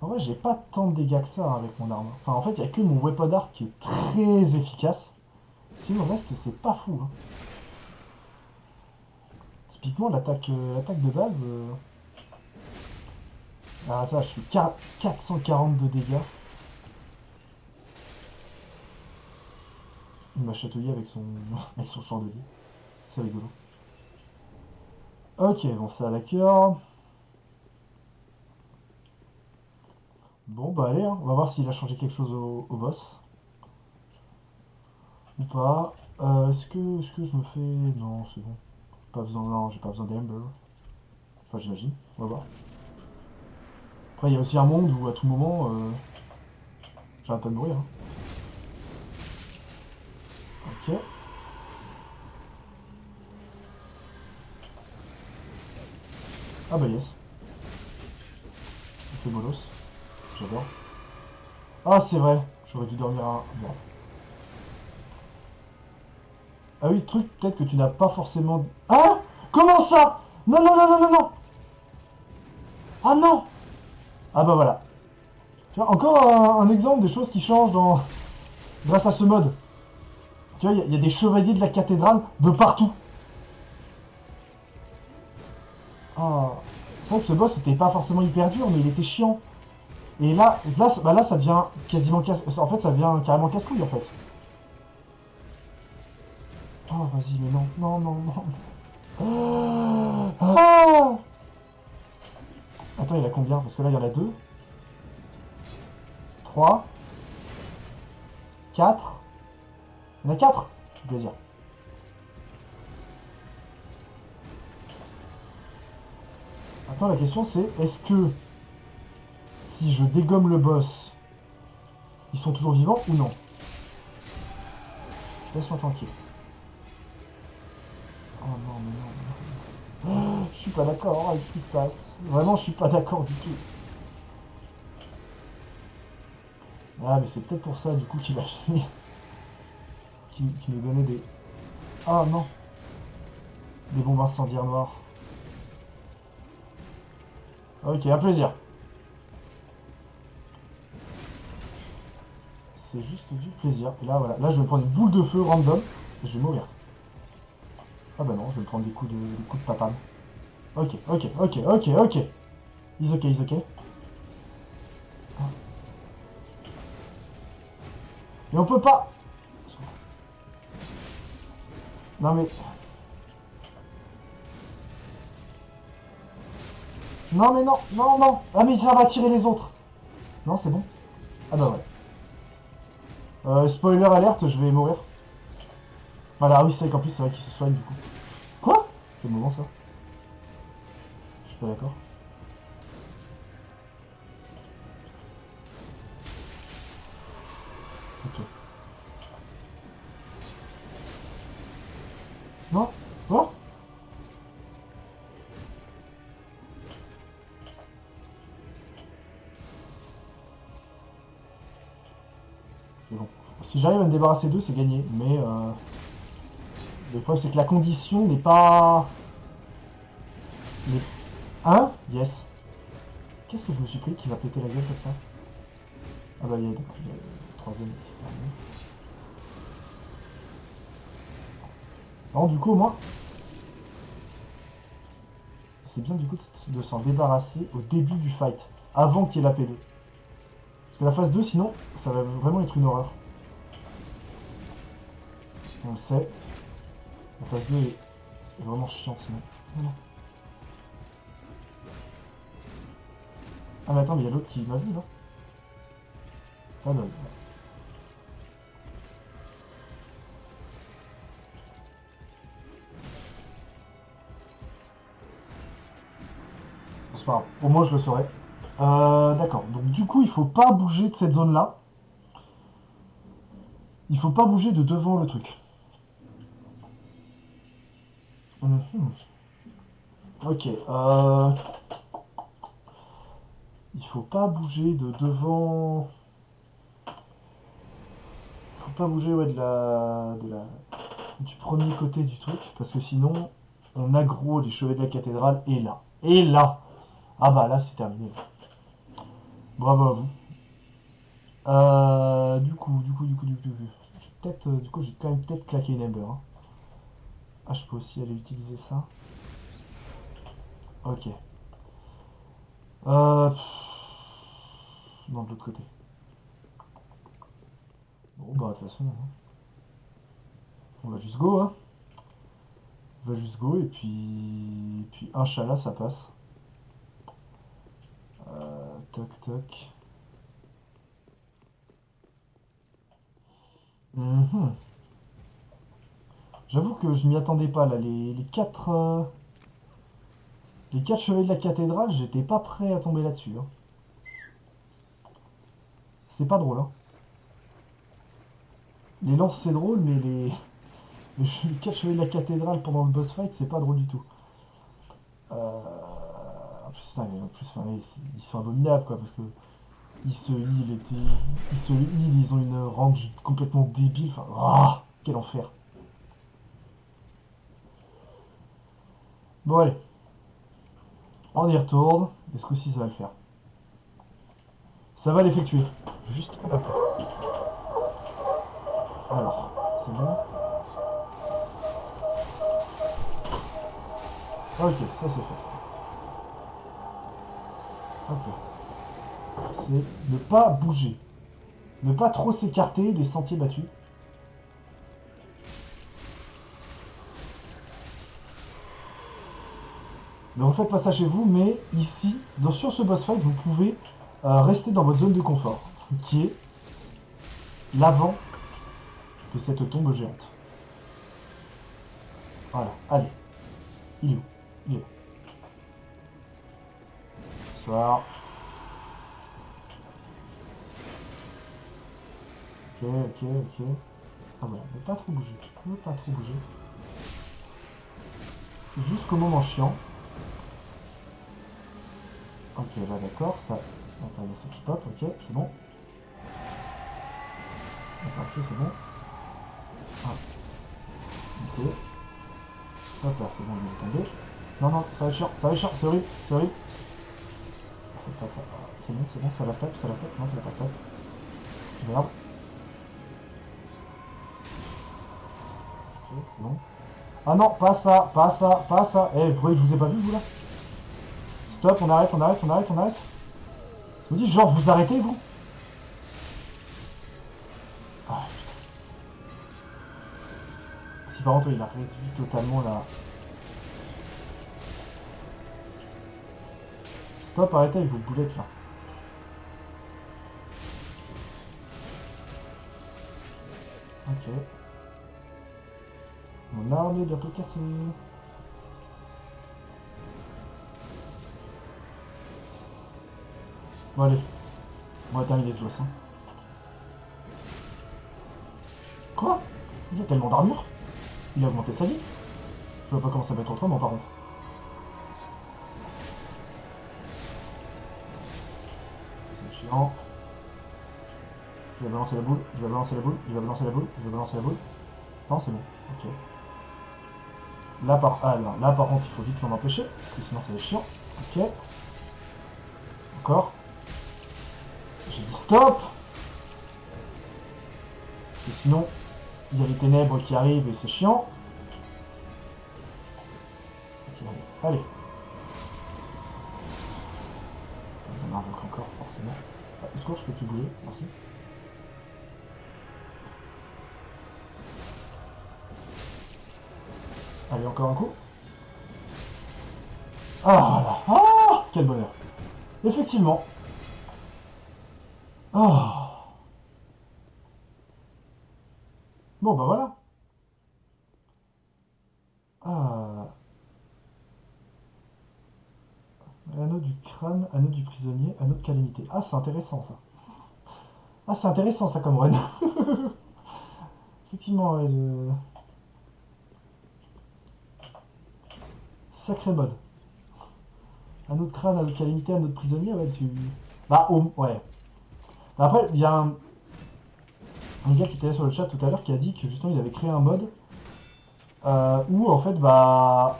En vrai, j'ai pas tant de dégâts que ça hein, avec mon arme. Enfin, en fait, il n'y a que mon weapon art qui est très efficace. Sinon, le reste, c'est pas fou. Hein. Typiquement, l'attaque de base. Ah, ça, je fais 440 de dégâts. Il m'a chatouillé avec son, avec son chandelier. C'est rigolo. Ok, bon, ça, d'accord. Bon, bah allez, hein. On va voir s'il a changé quelque chose au boss. Ou pas. Est-ce que je me fais... Non, c'est bon. Pas besoin... Non, j'ai pas besoin d'Amber. Enfin, j'imagine. On va voir. Après, il y a aussi un monde où, à tout moment, j'arrête pas de mourir. Hein. Ok. Ah bah yes. C'est bolos. J'adore. Ah c'est vrai. J'aurais dû dormir un... Bon. Ah oui, truc peut-être que tu n'as pas forcément... Ah. Comment ça? Non, non, non, non, non, non. Ah non. Ah bah voilà. Tu vois, encore un exemple des choses qui changent dans... grâce à ce mode. Tu vois, il y a des chevaliers de la cathédrale de partout. Ah, c'est vrai que ce boss était pas forcément hyper dur, mais il était chiant. Et là, ça devient quasiment casse... En fait, ça devient carrément casse-couille, en fait. Oh, vas-y, mais non, non, non, non. Ah. Attends, il y en a combien? Parce que là, il y en a 2, 3, 4. Il y en a 4. Du plaisir. Attends, la question c'est, est-ce que si je dégomme le boss, ils sont toujours vivants ou non? Laisse-moi tranquille. Oh non, mais non, mais non. Je suis pas d'accord avec ce qui se passe. Vraiment, je suis pas d'accord du tout. Ah, mais c'est peut-être pour ça, du coup, qu'il a fini. Qui nous donnait des... Ah non, des bombes incendiaires noires. Ok, un plaisir. C'est juste du plaisir. Et là, voilà. Là, je vais me prendre une boule de feu random. Et je vais mourir. Ah bah non, je vais me prendre des coups de tatane. Ok, ok, ok, ok, ok. Is ok, is ok. Et on peut pas... Non mais... Non mais non, non, non. Ah mais ça va attirer les autres. Non, c'est bon. Ah bah ouais. Spoiler alerte, je vais mourir. Voilà, ah oui, c'est vrai qu'en plus, c'est vrai qu'il se soigne du coup. Quoi? Quel moment ça? Je suis pas d'accord. Ok. Non? Quoi? C'est bon. Si j'arrive à me débarrasser d'eux, c'est gagné. Mais le problème, c'est que la condition n'est pas... n'est- Hein? Yes. Qu'est-ce que je me suis pris qui va péter la gueule comme ça? Ah bah il y a le troisième qui s'arrive. Alors du coup, au moins, c'est bien du coup de s'en débarrasser au début du fight, avant qu'il y ait la P2. Parce que la phase 2, sinon, ça va vraiment être une horreur. On le sait. La phase 2 est vraiment chiante sinon. Non, non. Ah mais attends, mais il y a l'autre qui m'a vu là. Ah bah, c'est pas grave. Au moins je le saurai. D'accord. Donc du coup, il faut pas bouger de cette zone là. Il faut pas bouger de devant le truc. Mhm. Ok. Il faut pas bouger de devant. Faut pas bouger ouais, du premier côté du truc, parce que sinon, on aggro les chevets de la cathédrale, et là. Et là. Ah bah là, c'est terminé. Bravo à vous. Du coup, peut-être, du coup, j'ai quand même peut-être claqué une Ember. Hein. Ah, je peux aussi aller utiliser ça. Ok. Non, de l'autre côté. Bon, bah, de toute façon, hein. On va juste go, hein. On va juste go, et puis Inch'Allah, ça passe. Toc, toc. Mhm. J'avoue que je m'y attendais pas, là. Les quatre chevaliers de la cathédrale, j'étais pas prêt à tomber là-dessus. Hein. C'est pas drôle, hein. Les lances, c'est drôle, mais les quatre chevaliers de la cathédrale pendant le boss fight, c'est pas drôle du tout. Euh, putain, mais en plus, enfin, ils sont abominables, quoi, parce que ils se heal, ils ont une range complètement débile, enfin, ah, quel enfer. Bon, allez, on y retourne, et ce coup-ci, ça va le faire. Ça va l'effectuer. Juste, hop. Alors, c'est bon. Ok, ça c'est fait. Ok. C'est ne pas bouger. Ne pas trop s'écarter des sentiers battus. Ne refaites pas ça chez vous, mais ici, sur ce boss fight, vous pouvez rester dans votre zone de confort, qui est l'avant de cette tombe géante. Voilà, allez. Il est où? Il est là. Bonsoir. Ok, ok, ok. Ah voilà, ne pas trop bouger. Ne pas trop bouger. Jusqu'au moment chiant. Ok, là d'accord, ça... Attends, il y a ça qui pop, ok, c'est bon. D'accord, ok, c'est bon. Ah, ok. Hop là, c'est bon, il est tombé. Non, non, ça va être chiant, c'est horrible, c'est horrible. Faites pas ça. Ah, c'est bon, ça la stop, ça la stop. Non, ça la pas stop. Merde. Ok, c'est bon. Ah non, pas ça, pas ça, pas ça. Eh, vous voyez que je vous ai pas vu, vous là? Stop, on arrête, on arrête, on arrête, on arrête. Je me dis, genre, vous arrêtez, vous? Ah, putain. Si par contre, il a réduit totalement la... Stop, arrêtez avec vos boulettes, là. Ok. Mon arme est bientôt cassée. Bon, allez. On va terminer ce boss, hein. Quoi? Il a tellement d'armure? Il a augmenté sa vie? Je vois pas comment ça va être autrement, par contre. C'est chiant. Il va balancer la boule, il va balancer la boule, il va balancer la boule, il va balancer la boule. Non, c'est bon. Ok. Là par contre, il faut vite l'en empêcher, parce que sinon ça va être chiant. Ok. Encore. J'ai dit stop. Et sinon, il y a les ténèbres qui arrivent et c'est chiant. Ok, allez. Il y en a encore, forcément. Ah, au secours, je peux plus bouger, merci. Allez, encore un coup. Ah là. Ah, quel bonheur. Effectivement. Ah. Bon, bah voilà. Ah. Anneau du crâne, anneau du prisonnier, anneau de calamité. Ah, c'est intéressant ça. Ah, c'est intéressant ça comme run. Effectivement, ouais, sacré mode. Anneau de crâne, anneau de calamité, anneau de prisonnier, ouais, tu. Bah, oh, ouais. Après, il y a un gars qui était là sur le chat tout à l'heure qui a dit que justement il avait créé un mode où en fait, bah.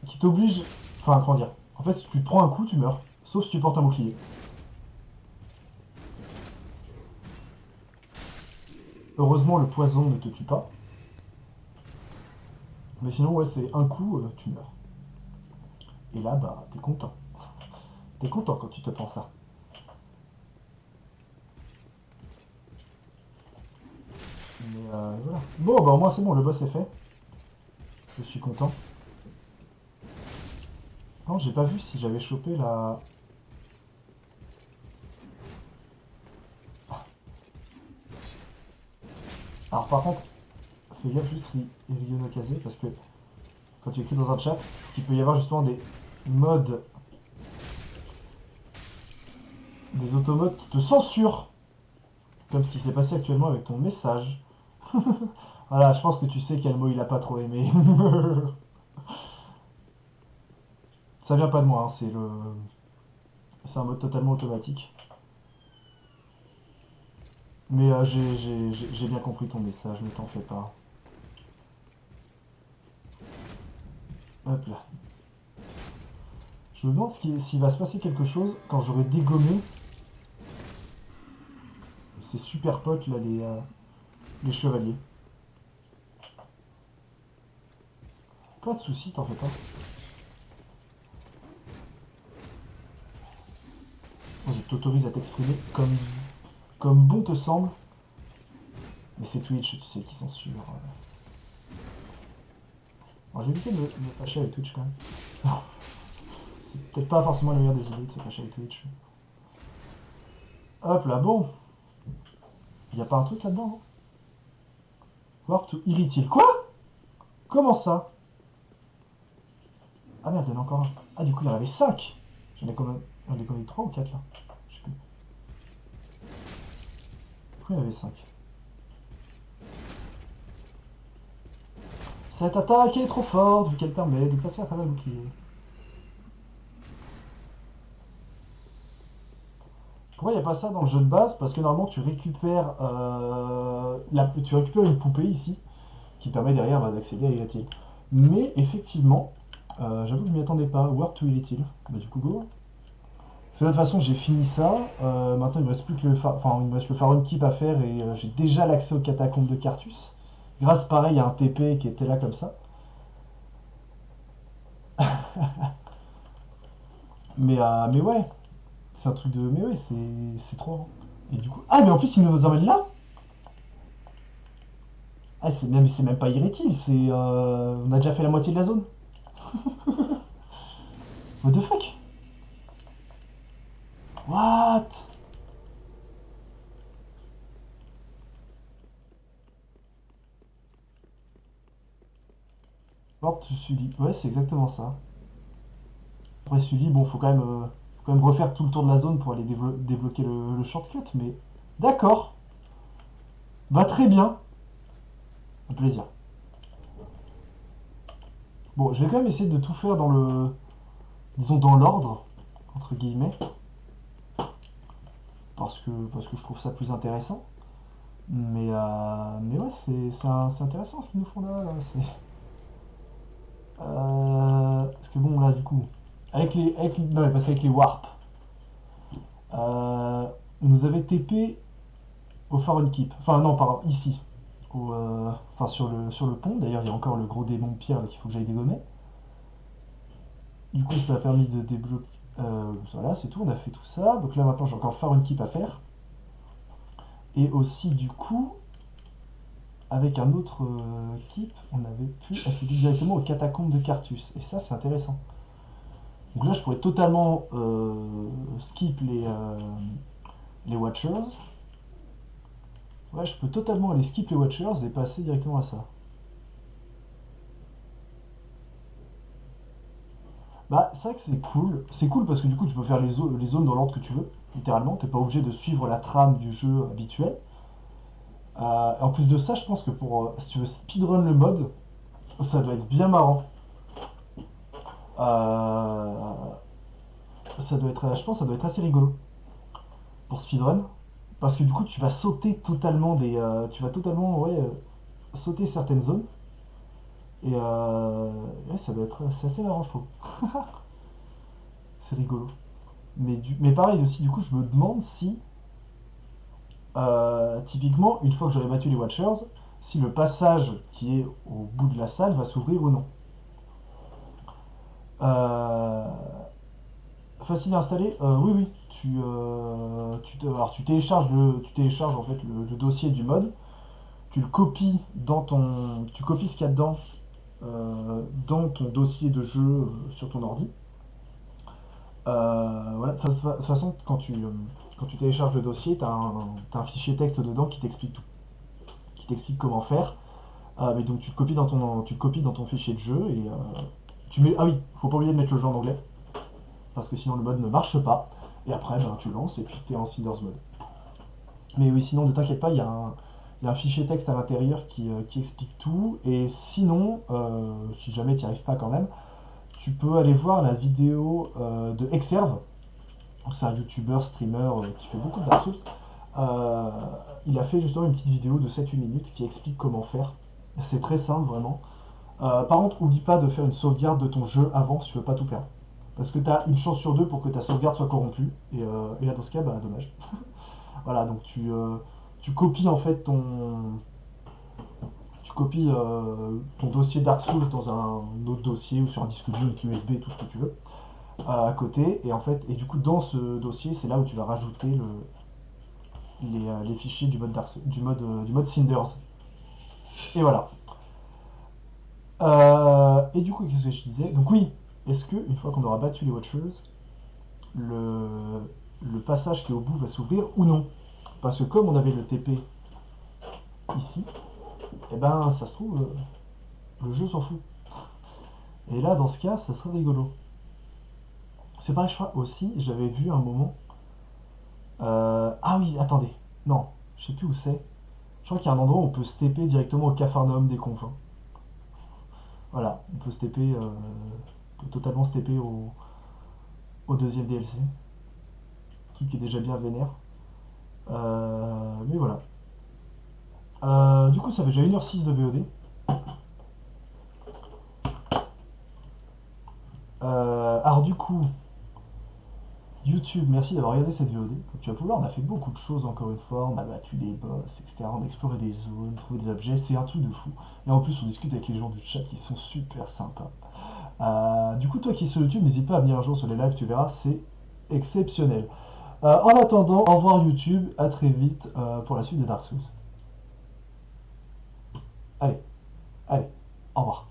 Qui t'oblige. Enfin, comment dire. En fait, si tu te prends un coup, tu meurs. Sauf si tu portes un bouclier. Heureusement, le poison ne te tue pas. Mais sinon, ouais, c'est un coup, tu meurs. Et là, bah, t'es content. T'es content quand tu te prends ça. Mais voilà. Bon, bah au moins c'est bon, le boss est fait. Je suis content. Non, j'ai pas vu si j'avais chopé la... Alors par contre, fais gaffe juste Ryo no Kaze, parce que quand tu écris dans un chat, parce qu'il peut y avoir justement des modes, des automodes qui te censurent, comme ce qui s'est passé actuellement avec ton message. Voilà, je pense que tu sais quel mot il a pas trop aimé. Ça vient pas de moi, hein, c'est le... C'est un mode totalement automatique. Mais j'ai bien compris ton message, ne t'en fais pas. Hop là. Je me demande s'il va se passer quelque chose quand j'aurai dégommé ces super potes là, les chevaliers. Pas de soucis, t'en fais pas. Moi, je t'autorise à t'exprimer comme bon te semble. Mais c'est Twitch, tu sais, qui censure. Alors, j'ai évité de me fâcher avec Twitch quand même. C'est peut-être pas forcément la meilleure des idées de se fâcher avec Twitch. Hop là, bon. Y a pas un truc là-dedans, non? Warp to Irritil. Quoi? Comment ça? Ah merde, il y en a encore un. Ah, du coup, il y en avait 5. J'en ai combien 3 ou 4 là? Je sais plus. Du coup, il y en avait 5. Cette attaque est trop forte vu qu'elle permet de passer à travers le bouclier. Pourquoi il n'y a pas ça dans le jeu de base? Parce que normalement tu récupères, tu récupères une poupée ici qui permet derrière d'accéder à Irritil. Mais effectivement, j'avoue que je m'y attendais pas. Warp to Irritil. Bah du coup go. Parce que de toute façon j'ai fini ça. Maintenant il me reste plus que il me reste le Pharaon Keep à faire et j'ai déjà l'accès aux catacombes de Carthus. Grâce pareil à un TP qui était là comme ça. Mais ouais, c'est un truc de. Mais ouais, c'est trop. Et du coup. Ah mais en plus il nous emmène là. Ah c'est même pas Irrétil, c'est. On a déjà fait la moitié de la zone. What the fuck? What? Warp to Sully. Ouais, c'est exactement ça. Après Sully, bon, faut quand même refaire tout le tour de la zone pour aller débloquer le shortcut, mais. D'accord. Bah très bien. Un plaisir. Bon, je vais quand même essayer de tout faire dans le. Disons dans l'ordre, entre guillemets. Parce que je trouve ça plus intéressant. Mais ouais, c'est intéressant ce qu'ils nous font là. Parce que bon, là, du coup, non, mais parce qu'avec les warps, on nous avait TP au Pharaon Keep. Enfin, non, ici. Enfin, sur le pont. D'ailleurs, il y a encore le gros démon de pierre qu'il faut que j'aille dégommer. Du coup, ça a permis de débloquer. Voilà, c'est tout, on a fait tout ça. Donc là, maintenant, j'ai encore Pharaon Keep à faire. Et aussi, du coup, avec un autre keep, on avait pu accéder directement aux catacombes de Carthus. Et ça, c'est intéressant. Donc là, je pourrais totalement skip les Watchers. Ouais, je peux totalement aller skip les Watchers et passer directement à ça. Bah, c'est vrai que c'est cool. C'est cool parce que du coup, tu peux faire les zones dans l'ordre que tu veux, littéralement. T'es pas obligé de suivre la trame du jeu habituel. En plus de ça, je pense que si tu veux speedrun le mode, ça doit être bien marrant. Euh, je pense que ça doit être assez rigolo pour speedrun. Parce que du coup, tu vas sauter totalement tu vas totalement, ouais, sauter certaines zones. Et ouais, c'est assez marrant, je trouve. C'est rigolo. Mais pareil aussi, du coup, je me demande si, typiquement, une fois que j'aurai battu les Watchers, si le passage qui est au bout de la salle va s'ouvrir ou non. Euh, Facile à installer. Oui, oui. Alors, tu télécharges en fait le dossier du mode. Tu copies ce qu'il y a dedans dans ton dossier de jeu sur ton ordi. Voilà. De toute façon, quand tu télécharges le dossier, t'as un fichier texte dedans qui t'explique tout, qui t'explique comment faire. Mais donc tu le copies dans ton fichier de jeu et tu mets. Ah oui, faut pas oublier de mettre le jeu en anglais parce que sinon le mode ne marche pas. Et après, ben, tu lances et puis t'es en Cinders mode. Mais oui, sinon, ne t'inquiète pas, il y a un fichier texte à l'intérieur qui explique tout. Et sinon, si jamais tu n'y arrives pas quand même, tu peux aller voir la vidéo de Exerve C'est un youtubeur, streamer qui fait beaucoup de Dark Souls. Euh, il a fait justement une petite vidéo de 7-8 minutes qui explique comment faire. C'est très simple vraiment. Par contre, oublie pas de faire une sauvegarde de ton jeu avant si tu veux pas tout perdre. Parce que tu as une chance sur deux pour que ta sauvegarde soit corrompue. Et là, dans ce cas, bah dommage. Voilà, donc tu copies en fait tu copies ton dossier Dark Souls dans un autre dossier ou sur un disque dur, une clé USB, tout ce que tu veux, à côté. Et en fait, et du coup, dans ce dossier, c'est là où tu vas rajouter les fichiers du mode, du mode Cinders. Et voilà. Et du coup, qu'est-ce que je disais? Donc oui, est-ce que une fois qu'on aura battu les Watchers, le passage qui est au bout va s'ouvrir ou non? Parce que comme on avait le TP ici, et ben ça se trouve, le jeu s'en fout. Et là, dans ce cas, ça serait rigolo. C'est pareil, je crois aussi, j'avais vu un moment. Ah oui, attendez. Non, je sais plus où c'est. Je crois qu'il y a un endroit où on peut se TP directement au Capharnaüm des confins. Voilà, on peut se TP, on peut totalement se TP au deuxième DLC. Truc qui est déjà bien vénère. Mais voilà. Du coup, ça fait déjà 1h06 de VOD. Alors du coup, YouTube, merci d'avoir regardé cette VOD. Comme tu vas pouvoir, on a fait beaucoup de choses encore une fois. On a battu des boss, etc. On a exploré des zones, trouvé des objets. C'est un truc de fou. Et en plus, on discute avec les gens du chat qui sont super sympas. Du coup, toi qui es sur YouTube, n'hésite pas à venir un jour sur les lives, tu verras, c'est exceptionnel. En attendant, au revoir YouTube, à très vite pour la suite des Dark Souls. Allez, allez, au revoir.